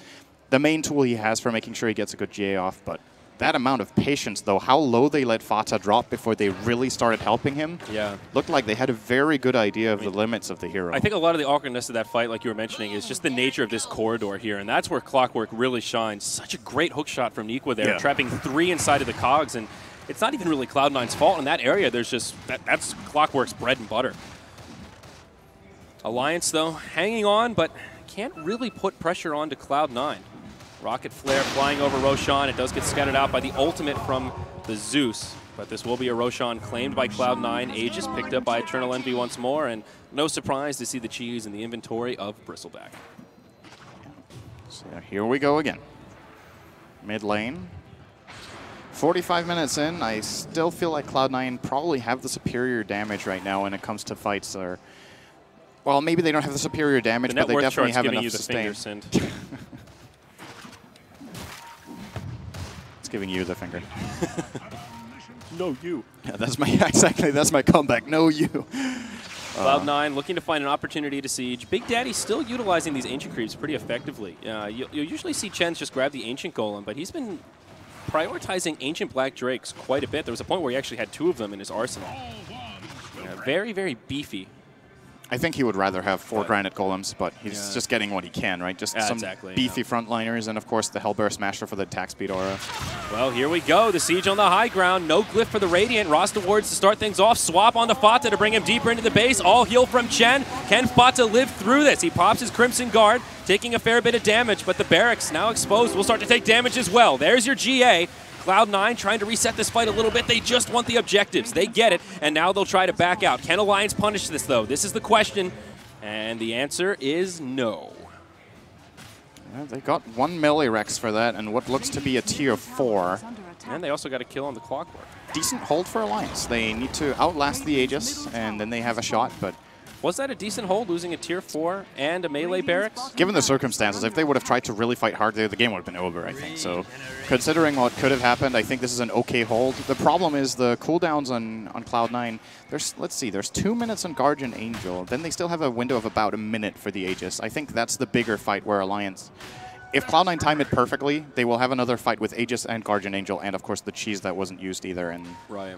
the main tool he has for making sure he gets a good GA off. But that amount of patience, though, how low they let Fata drop before they really started helping him, looked like they had a very good idea of the limits of the hero.
I think a lot of the awkwardness of that fight, like you were mentioning, is just the nature of this corridor here, and that's where Clockwork really shines. Such a great hook shot from Nikwa there, trapping 3 inside of the cogs, and it's not even really Cloud9's fault in that area. There's just, that's Clockwork's bread and butter. Alliance, though, hanging on, but can't really put pressure onto Cloud9. Rocket Flare flying over Roshan. It does get scattered out by the ultimate from the Zeus, but this will be a Roshan claimed by Cloud9. Aegis picked up by Eternal Envy once more, and no surprise to see the cheese in the inventory of Bristleback.
So here we go again. Mid lane. 45 minutes in, I still feel like Cloud9 probably have the superior damage right now when it comes to fights. Or, well, maybe they don't have the superior damage, but they definitely have enough sustain. It's giving you the finger.
No, you.
Yeah, that's my exactly. That's my comeback. No, you.
Cloud9 looking to find an opportunity to siege. Big Daddy still utilizing these ancient creeps pretty effectively. You'll usually see Chen's just grab the ancient golem, but he's been prioritizing ancient black drakes quite a bit. There was a point where he actually had 2 of them in his arsenal. Very, very beefy.
I think he would rather have 4 granite golems, but he's just getting what he can, right? Just some beefy frontliners, and of course the Hellbear Smasher for the attack speed aura.
Well, here we go. The siege on the high ground. No glyph for the Radiant. Rasta wards to start things off. Swap on the Fata to bring him deeper into the base. All heal from Chen. Can Fata live through this? He pops his Crimson Guard, taking a fair bit of damage, but the barracks now exposed will start to take damage as well. There's your GA. Cloud9 trying to reset this fight a little bit. They just want the objectives. They get it, and now they'll try to back out. Can Alliance punish this, though? This is the question, and the answer is no.
Yeah, they got 1 Millirex for that, and what looks to be a tier 4.
And they also got a kill on the Clockwork.
Decent hold for Alliance. They need to outlast the Aegis, and then they have a shot, but...
Was that a decent hold, losing a tier 4 and a melee barracks?
Given the circumstances, if they would have tried to really fight hard there, the game would have been over, I think. So, considering what could have happened, I think this is an okay hold. The problem is the cooldowns on Cloud9. Let's see, there's 2 minutes on Guardian Angel. Then they still have a window of about a minute for the Aegis. I think that's the bigger fight where Alliance... If Cloud9 time it perfectly, they will have another fight with Aegis and Guardian Angel, and of course the cheese that wasn't used either. And
right.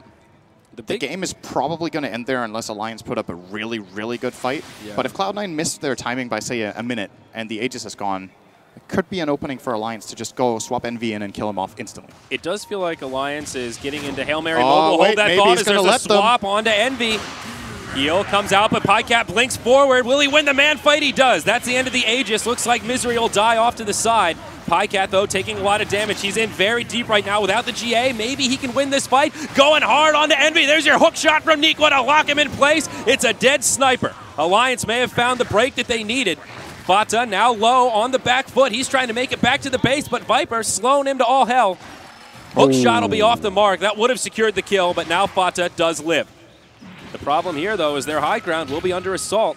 The game is probably going to end there unless Alliance put up a really, really good fight. Yeah. But if Cloud9 missed their timing by, say, a minute and the Aegis is gone, it could be an opening for Alliance to just go swap Envy in and kill him off instantly.
It does feel like Alliance is getting into Hail Mary mode. We'll hold that thought as there's a swap onto Envy. Heal comes out, but Pycat blinks forward. Will he win the man fight? He does. That's the end of the Aegis. Looks like Misery will die off to the side. Pycat, though, taking a lot of damage. He's in very deep right now without the GA. Maybe he can win this fight. Going hard onto Envy. There's your hook shot from Nikwa to lock him in place. It's a dead sniper. Alliance may have found the break that they needed. Fata now low on the back foot. He's trying to make it back to the base, but Viper slowing him to all hell. Hook shot will be off the mark. That would have secured the kill, but now Fata does live. The problem here, though, is their high ground will be under assault.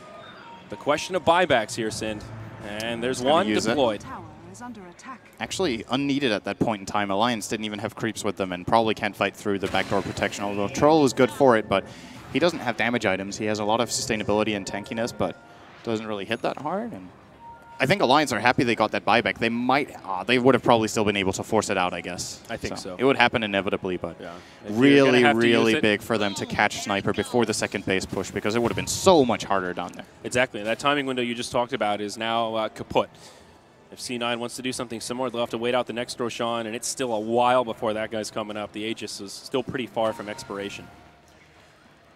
The question of buybacks here, Sind. And there's one deployed.
is under attack.
Actually, unneeded at that point in time. Alliance didn't even have creeps with them and probably can't fight through the backdoor protection, although Troll is good for it, but he doesn't have damage items. He has a lot of sustainability and tankiness, but doesn't really hit that hard. And I think Alliance are happy they got that buyback. They might, they would have probably still been able to force it out, I guess.
I think so.
It would happen inevitably, but
yeah.
really, really big for them to catch Sniper before the second base push, because it would have been so much harder down there.
Exactly. That timing window you just talked about is now kaput. If C9 wants to do something similar, they'll have to wait out the next Roshan, and it's still a while before that guy's coming up. The Aegis is still pretty far from expiration.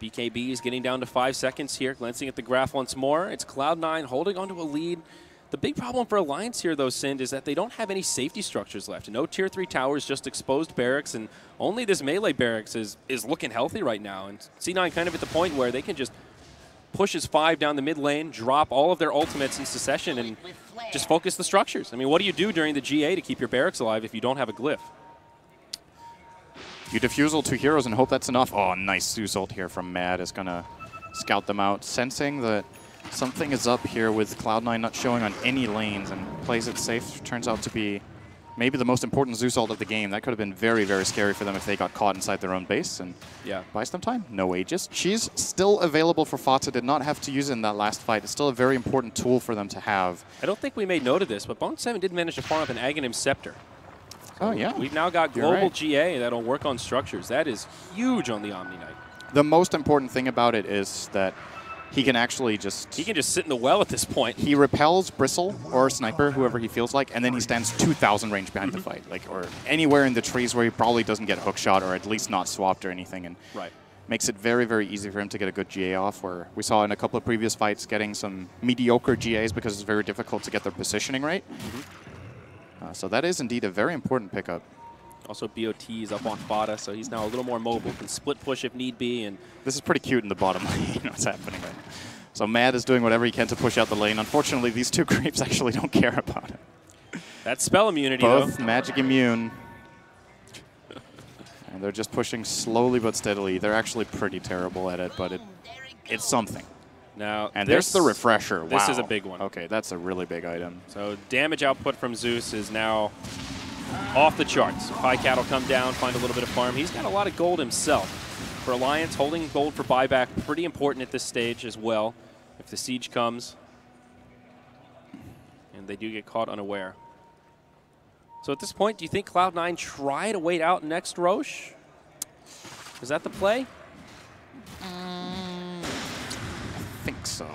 BKB is getting down to 5 seconds here. Glancing at the graph once more, it's Cloud9 holding onto a lead. The big problem for Alliance here, though, Sind, is that they don't have any safety structures left. No Tier 3 towers, just exposed barracks, and only this melee barracks is looking healthy right now. And C9 kind of at the point where they can just push his 5 down the mid lane, drop all of their ultimates in succession, and just focus the structures. I mean, what do you do during the GA to keep your barracks alive if you don't have a glyph?
You defusal 2 heroes and hope that's enough. Oh, nice Zeus ult here from Mad is going to scout them out, sensing that something is up here with Cloud9 not showing on any lanes, and plays it safe. Turns out to be maybe the most important Zeus ult of the game. That could have been very, very scary for them if they got caught inside their own base, and buys them time. No Aegis. She's still available for Fata. Did not have to use it in that last fight. It's still a very important tool for them to have.
I don't think we made note of this, but Bone7 did manage to farm up an Aghanim Scepter.
Oh, yeah.
We've now got global GA that'll work on structures. That is huge on the Omni Knight.
The most important thing about it is that he can actually just...
He can just sit in the well at this point.
He repels Bristle or Sniper, whoever he feels like, and then he stands 2,000 range behind the fight. Or anywhere in the trees where he probably doesn't get hookshot or at least not swapped or anything. And makes it very, very easy for him to get a good GA off, where we saw in a couple of previous fights getting some mediocre GAs because it's very difficult to get their positioning right. So that is indeed a very important pickup.
Also, BOT is up on Fata, so he's now a little more mobile. Can split push if need be. And
this is pretty cute in the bottom lane. You know what's happening right now. So Mad is doing whatever he can to push out the lane. Unfortunately, these 2 creeps actually don't care about it.
That's spell immunity,
Both
though.
magic immune. And they're just pushing slowly but steadily. They're actually pretty terrible at it, but it's something.
Now,
and there's the refresher.
This
wow.
is a big one.
Okay, that's a really big item.
So damage output from Zeus is now off the charts. Pycat will come down, find a little bit of farm. He's got a lot of gold himself. For Alliance, holding gold for buyback, pretty important at this stage as well. If the siege comes, and they do get caught unaware. So at this point, do you think Cloud9 try to wait out next Roche? Is that the play?
I think so.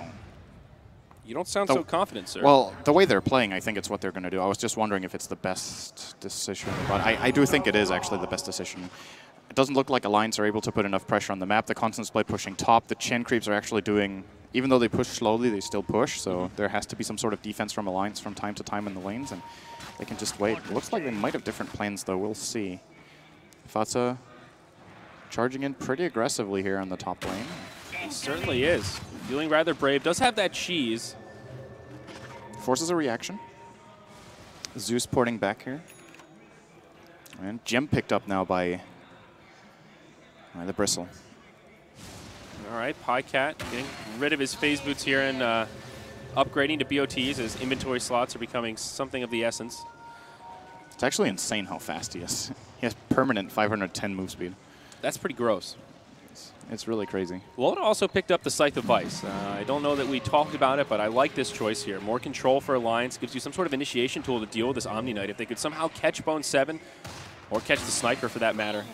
You don't sound so confident, sir.
Well, the way they're playing, I think it's what they're going to do. I was just wondering if it's the best decision, but I do think it is actually the best decision. It doesn't look like Alliance are able to put enough pressure on the map. The constant split pushing top. The Chen creeps are actually doing, even though they push slowly, they still push. So there has to be some sort of defense from Alliance from time to time in the lanes, and they can just wait. It looks like they might have different plans, though. We'll see. Fata charging in pretty aggressively here on the top lane.
He certainly is. Feeling rather brave. Does have that cheese.
Forces a reaction. Zeus porting back here. And gem picked up now by the Bristle.
All right, Pycat getting rid of his phase boots here and upgrading to BOTs as inventory slots are becoming something of the essence.
It's actually insane how fast he is. He has permanent 510 move speed.
That's pretty gross.
It's really crazy.
Loda also picked up the Scythe of Vice. I don't know that we talked about it, but I like this choice here. More control for Alliance gives you some sort of initiation tool to deal with this Omni Knight. If they could somehow catch Bone7, or catch the Sniper for that matter.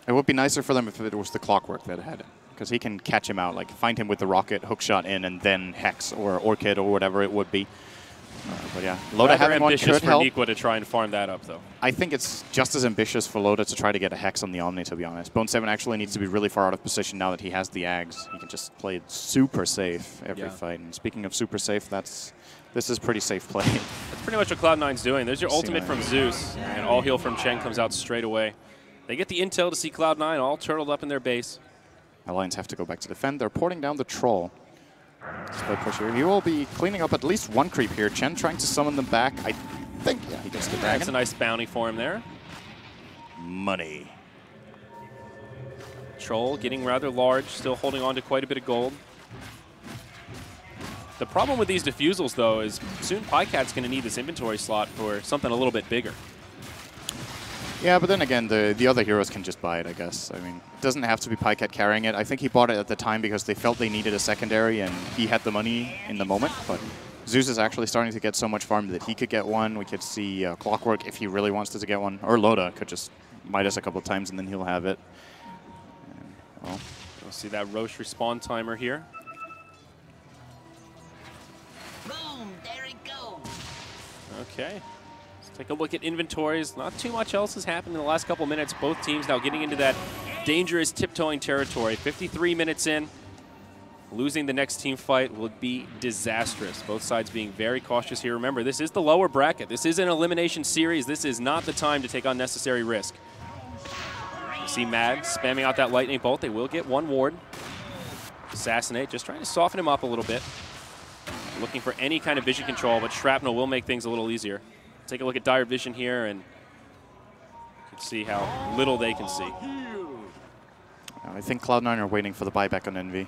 It would be nicer for them if it was the Clockwork that had it, because he can catch him out, like find him with the rocket, hookshot in, and then Hex or Orchid or whatever it would be. But yeah, Loda having one could help.
Ambitious for Nikwa to try and farm that up, though.
I think it's just as ambitious for Loda to try to get a Hex on the Omni, to be honest. Bone7 actually needs to be really far out of position now that he has the Ags. He can just play it super safe every fight. And speaking of super safe, this is pretty safe play.
That's pretty much what Cloud9's doing. There's your ultimate from Zeus, and all heal from Chen comes out straight away. They get the intel to see Cloud9 all turtled up in their base.
Alliance have to go back to defend. They're porting down the Troll. Split push here. He will be cleaning up at least one creep here. Chen trying to summon them back. I think, yeah, he gets the dragon.
That's a nice bounty for him there.
Money.
Troll getting rather large, still holding on to quite a bit of gold. The problem with these defusals, though, is soon PyCat's going to need this inventory slot for something a little bit bigger.
Yeah, but then again, the other heroes can just buy it, I guess. I mean, it doesn't have to be PyCat carrying it. I think he bought it at the time because they felt they needed a secondary, and he had the money in the moment. But Zeus is actually starting to get so much farm that he could get one. We could see Clockwork, if he really wants to get one. Or Loda could just Midas a couple of times, and then he'll have it. And, well,
we'll see that Roche respawn timer here.
Boom, there it goes.
Okay. Take a look at inventories. Not too much else has happened in the last couple minutes. Both teams now getting into that dangerous tiptoeing territory. 53 minutes in. Losing the next team fight would be disastrous. Both sides being very cautious here. Remember, this is the lower bracket. This is an elimination series. This is not the time to take unnecessary risk. You see Mad spamming out that lightning bolt. They will get one ward. Assassinate, just trying to soften him up a little bit. Looking for any kind of vision control, but Shrapnel will make things a little easier. Take a look at Dire Vision here, and you can see how little they can see.
I think Cloud9 are waiting for the buyback on Envy.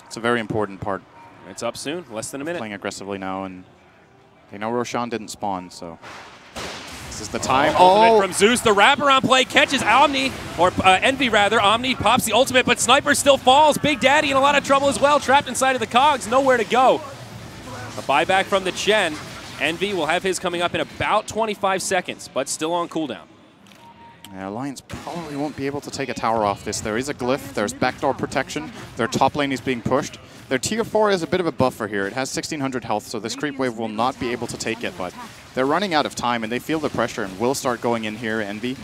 It's a very important part.
It's up soon, less than a minute.
Playing aggressively now, and they know Roshan didn't spawn, so this is the time.
Oh! From Zeus, the wraparound play catches Omni, or Envy rather. Omni pops the ultimate, but Sniper still falls. Big Daddy in a lot of trouble as well, trapped inside of the cogs, nowhere to go. A buyback from the Chen. Envy will have his coming up in about 25 seconds, but still on cooldown.
Yeah, Alliance probably won't be able to take a tower off this. There is a glyph, there's backdoor protection, their top lane is being pushed. Their tier 4 is a bit of a buffer here. It has 1600 health, so this creep wave will not be able to take it, but they're running out of time and they feel the pressure and will start going in here, Envy,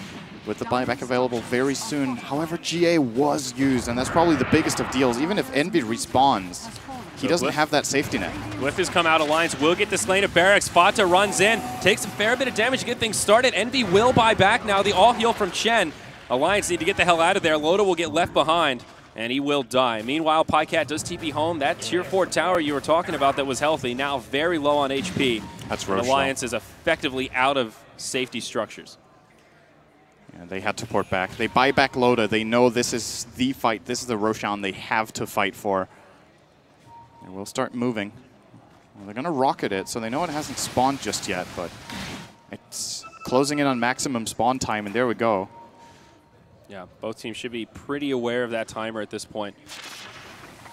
with the buyback available very soon. However, GA was used, and that's probably the biggest of deals. Even if Envy respawns, he doesn't have that safety net.
Glyph has come out. Alliance will get this lane of barracks. Fata runs in, takes a fair bit of damage to get things started. Envy will buy back now. The all heal from Chen. Alliance need to get the hell out of there. Loda will get left behind, and he will die. Meanwhile, PyCat does TP home. That tier 4 tower you were talking about that was healthy, now very low on HP.
That's Roche.
Alliance is effectively out of safety structures.
Yeah, they had to port back. They buy back Loda. They know this is the fight. This is the Roshan they have to fight for. They will start moving. Well, they're going to rocket it, so they know it hasn't spawned just yet, but it's closing in on maximum spawn time, and there we go.
Yeah, both teams should be pretty aware of that timer at this point.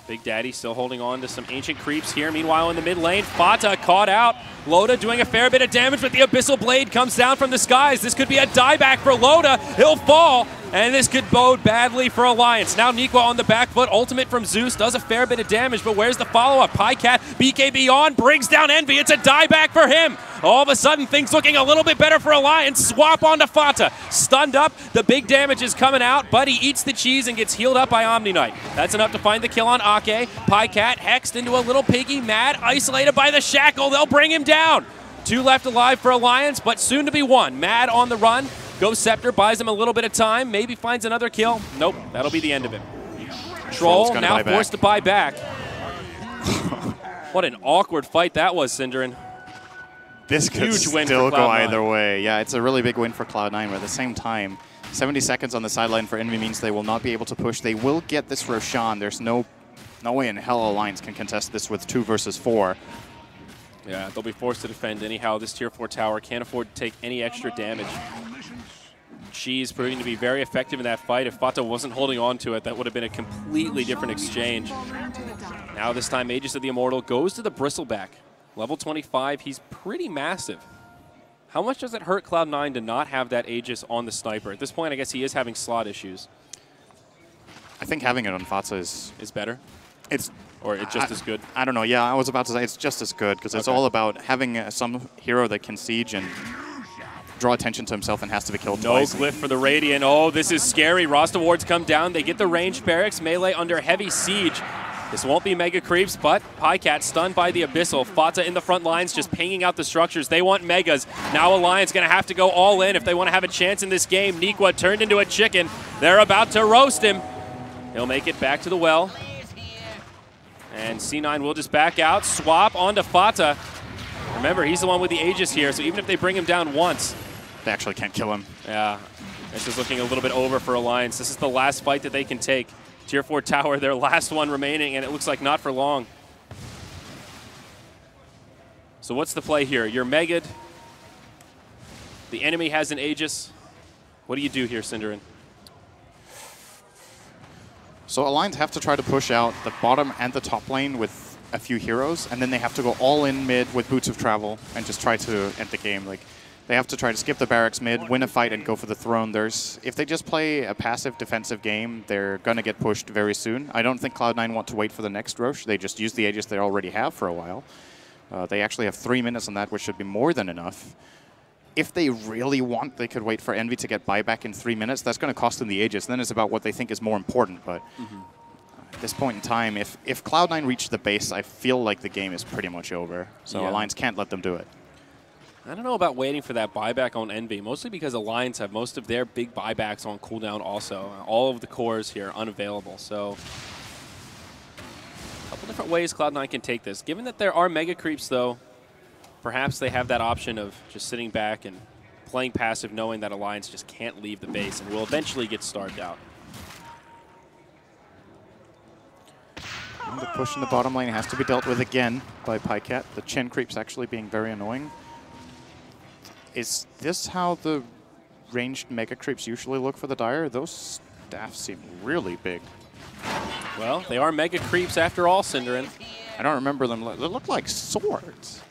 Big Daddy still holding on to some ancient creeps here. Meanwhile, in the mid lane, Fata caught out. Loda doing a fair bit of damage, but the Abyssal Blade comes down from the skies. This could be a dieback for Loda. He'll fall, and this could bode badly for Alliance. Now Nikwa on the back foot. Ultimate from Zeus does a fair bit of damage, but where's the follow-up? PyCat, BKB on, brings down Envy. It's a dieback for him. All of a sudden, things looking a little bit better for Alliance. Swap onto Fata. Stunned up. The big damage is coming out, but he eats the cheese and gets healed up by Omni Knight. That's enough to find the kill on Ake. PyCat hexed into a little piggy. Mad isolated by the shackle. They'll bring him down. 2 left alive for Alliance, but soon to be 1. Mad on the run. Ghost Scepter buys him a little bit of time. Maybe finds another kill. Nope, that'll be the end of it. Troll now forced to buy back. What an awkward fight that was, syndereN.
This could still go either way. Yeah, it's a really big win for Cloud9, but at the same time, 70 seconds on the sideline for Envy means they will not be able to push. They will get this Roshan. There's no way in hell Alliance can contest this with 2 versus 4.
Yeah, they'll be forced to defend anyhow. This tier 4 tower can't afford to take any extra damage. She's proving to be very effective in that fight. If Fata wasn't holding on to it, that would have been a completely different exchange. Now this time, Aegis of the Immortal goes to the Bristleback. Level 25, he's pretty massive. How much does it hurt Cloud9 to not have that Aegis on the Sniper? At this point, I guess he is having slot issues.
I think having it on Fata is
better? Or it's just as good?
I don't know. Yeah, I was about to say it's just as good because it's all about having some hero that can siege and draw attention to himself and has to be killed twice.
No glyph for the Radiant. Oh, this is scary. Roster wards come down. They get the ranged barracks. Melee under heavy siege. This won't be mega creeps, but PyCat stunned by the Abyssal. Fata in the front lines just pinging out the structures. They want megas. Now Alliance going to have to go all in if they want to have a chance in this game. Nikwa turned into a chicken. They're about to roast him. He'll make it back to the well. And C9 will just back out. Swap onto Fata. Remember, he's the one with the Aegis here, so even if they bring him down once,
they actually can't kill him.
Yeah, this is looking a little bit over for Alliance. This is the last fight that they can take. Tier 4 tower, their last one remaining, and it looks like not for long. So what's the play here? You're Mega'd. The enemy has an Aegis. What do you do here, syndereN?
So Alliance have to try to push out the bottom and the top lane with a few heroes, and then they have to go all in mid with Boots of Travel and just try to end the game. Like, they have to try to skip the barracks mid, win a fight, and go for the throne. If they just play a passive defensive game, they're going to get pushed very soon. I don't think Cloud9 want to wait for the next Roche. They just use the Aegis they already have for a while. They actually have 3 minutes on that, which should be more than enough. If they really want, they could wait for Envy to get buyback in 3 minutes. That's going to cost them the Aegis. Then it's about what they think is more important. But at this point in time, if Cloud9 reach the base, I feel like the game is pretty much over. So Alliance can't let them do it.
I don't know about waiting for that buyback on Envy, mostly because Alliance have most of their big buybacks on cooldown also. All of the cores here unavailable. So a couple different ways Cloud9 can take this. Given that there are mega creeps, though, perhaps they have that option of just sitting back and playing passive, knowing that Alliance just can't leave the base and will eventually get starved out.
And the push in the bottom lane has to be dealt with again by Pycat. The Chen creeps actually being very annoying. Is this how the ranged mega creeps usually look for the Dire? Those staffs seem really big.
Well, they are mega creeps after all, syndereN.
I don't remember them. They look like swords.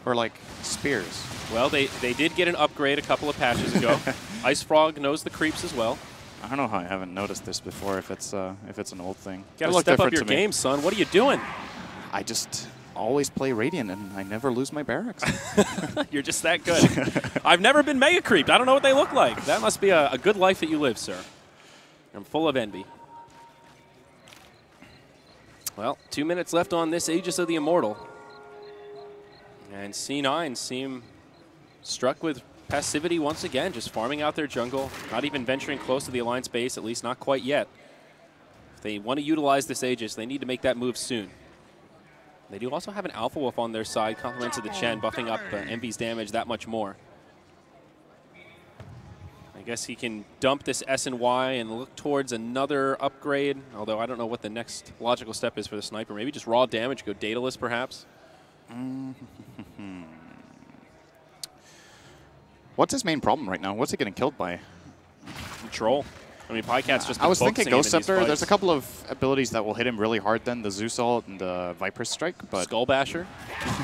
Or like spears.
Well, they did get an upgrade a couple of patches ago. Ice Frog knows the creeps as well.
I don't know how I haven't noticed this before. If it's an old thing.
Gotta step up your game, son. What are you doing?
I just always play Radiant, and I never lose my barracks.
You're just that good. I've never been mega creeped. I don't know what they look like. That must be a good life that you live, sir. I'm full of envy. Well, 2 minutes left on this Aegis of the Immortal. And C9 seem struck with passivity once again, just farming out their jungle, not even venturing close to the Alliance base, at least not quite yet. If they want to utilize this Aegis, they need to make that move soon. They do also have an Alpha Wolf on their side, compliments of the Chen, buffing up Envy's damage that much more. I guess he can dump this S and Y and look towards another upgrade, although I don't know what the next logical step is for the Sniper. Maybe just raw damage, go dataless perhaps?
What's his main problem right now? What's he getting killed by?
Control. I mean, Pycat's just
I was thinking Ghost
Scepter.
Scepter. There's a couple of abilities that will hit him really hard then, the Zeus ult and the Viper's Strike, but...
Skull Basher.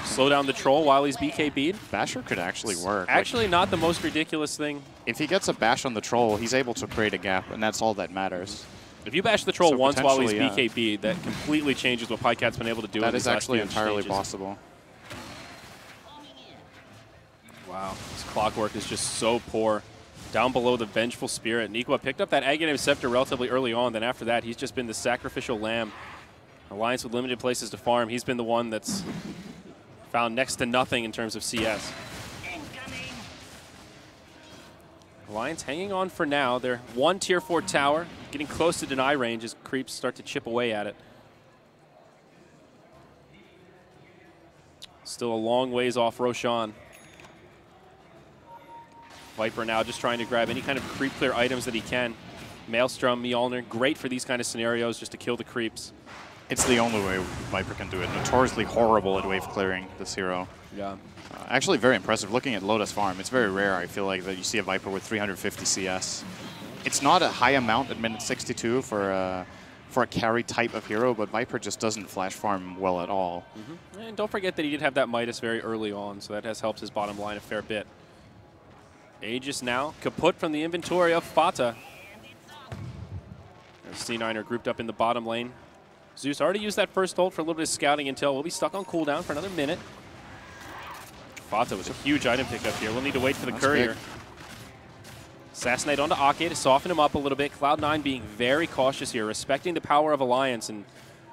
Slow down the Troll while he's BKB'd.
Basher could actually work.
Actually not the most ridiculous thing.
If he gets a bash on the Troll, he's able to create a gap, and that's all that matters.
If you bash the Troll
So
once while he's
potentially,
BKB'd, that completely changes what Pycat's been able to do.
That
in
is
these last
actually
few
entirely
stages.
possible.
Wow, this Clockwork is just so poor. Down below the Vengeful Spirit. Nikwa picked up that Aghanim Scepter relatively early on. Then after that, he's just been the sacrificial lamb. Alliance with limited places to farm. He's been the one that's found next to nothing in terms of CS. Alliance hanging on for now. They're one tier 4 tower, getting close to deny range as creeps start to chip away at it. Still a long ways off Roshan. Viper now just trying to grab any kind of creep clear items that he can. Maelstrom, Mjolnir, great for these kind of scenarios just to kill the creeps.
It's the only way Viper can do it. Notoriously horrible at wave clearing, this hero.
Yeah.
Actually very impressive. Looking at Lotus Farm, it's very rare, I feel like, that you see a Viper with 350 CS. It's not a high amount at minute 62 for a carry type of hero, but Viper just doesn't flash farm well at all.
And don't forget that he did have that Midas very early on, so that has helped his bottom line a fair bit. Aegis now, kaput from the inventory of Fata. C9 are grouped up in the bottom lane. Zeus already used that first ult for a little bit of scouting intel. We'll be stuck on cooldown for another minute. Fata with a huge item pickup here. We'll need to wait for the courier.
Big.
Assassinate onto Ake to soften him up a little bit. Cloud9 being very cautious here, respecting the power of Alliance and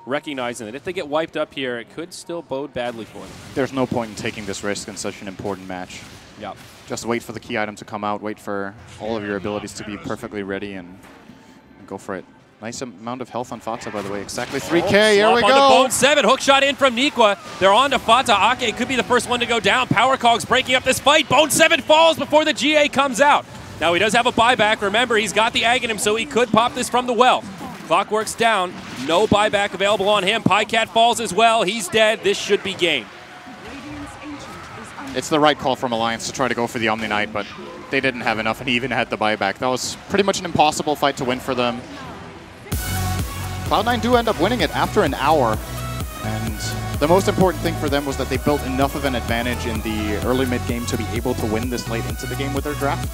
recognizing that if they get wiped up here, it could still bode badly for them.
There's no point in taking this risk in such an important match.
Yeah.
Just wait for the key item to come out, wait for all of your abilities to be perfectly ready, and go for it. Nice amount of health on Fata, by the way. Exactly 3K, here we go!
Bone 7, hook shot in from Nikwa. They're on to Fata. Ake could be the first one to go down. Power Cogs breaking up this fight. Bone 7 falls before the GA comes out. Now he does have a buyback. Remember, he's got the Aghanim, so he could pop this from the well. Clockwork's down. No buyback available on him. Pycat falls as well. He's dead. This should be game.
it's the right call from Alliance to try to go for the Omni Knight, but they didn't have enough, and he even had the buyback. That was pretty much an impossible fight to win for them. Cloud9 do end up winning it after an hour, and the most important thing for them was that they built enough of an advantage in the early mid game to be able to win this late into the game with their draft.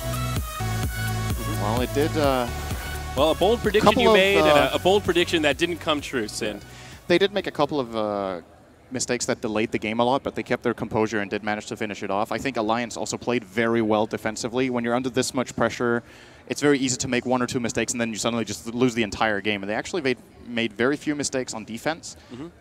Well, it did.
Well, a bold prediction you made, and a bold prediction that didn't come true, Sind.
They did make a couple of mistakes that delayed the game a lot, but they kept their composure and did manage to finish it off. I think Alliance also played very well defensively. When you're under this much pressure, it's very easy to make one or two mistakes and then you suddenly just lose the entire game. And they actually made very few mistakes on defense,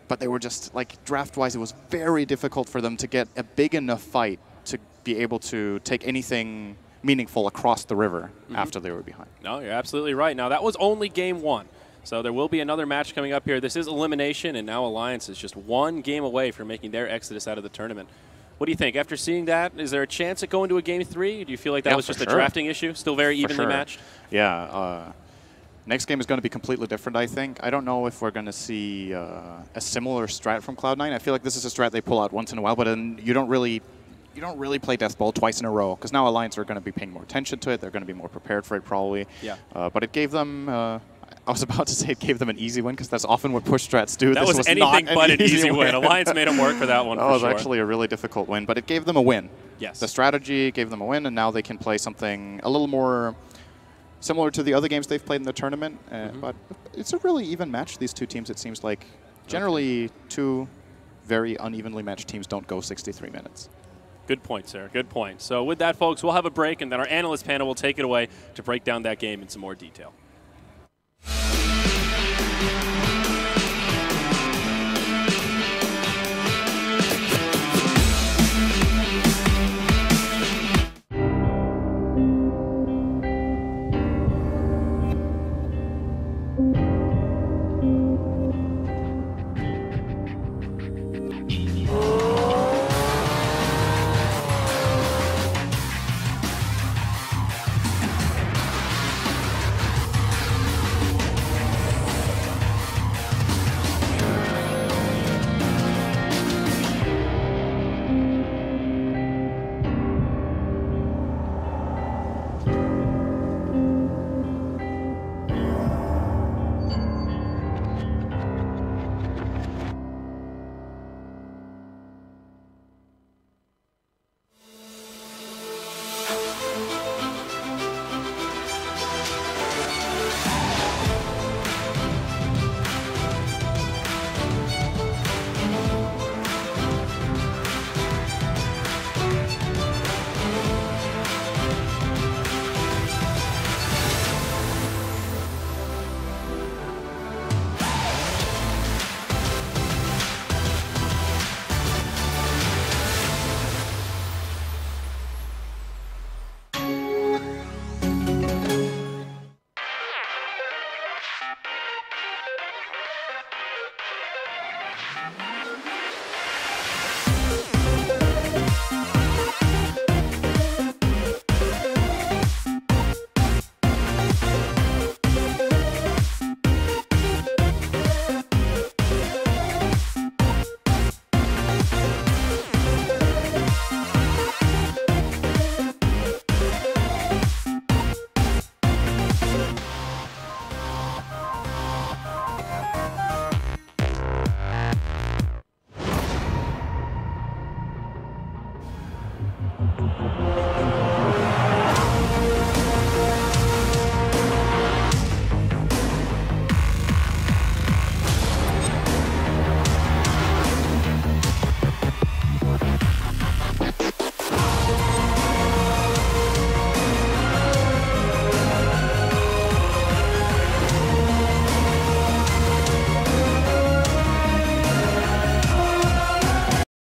but they were just, like, draft-wise, it was very difficult for them to get a big enough fight to be able to take anything meaningful across the river after they were behind.
No, you're absolutely right. Now, that was only game 1. So there will be another match coming up here. This is elimination, and now Alliance is just one game away from making their exodus out of the tournament. What do you think? After seeing that, is there a chance at going to a game 3? Do you feel like that was just a drafting issue? Still very evenly matched?
Yeah. Next game is going to be completely different, I think. I don't know if we're going to see a similar strat from Cloud9. I feel like this is a strat they pull out once in a while, but then you don't really play Death Ball twice in a row, because now Alliance are going to be paying more attention to it. They're going to be more prepared for it, probably.
Yeah.
But it gave them... I was about to say it gave them an easy win, because that's often what push strats do.
That
this
was anything but an easy win. Alliance made them work for that one.
That was actually a really difficult win, but it gave them a win.
Yes.
The strategy gave them a win, and now they can play something a little more similar to the other games they've played in the tournament. But it's a really even match, these two teams, it seems like. Generally, two very unevenly matched teams don't go 63 minutes.
Good point, sir. Good point. So with that, folks, we'll have a break, and then our analyst panel will take it away to break down that game in some more detail.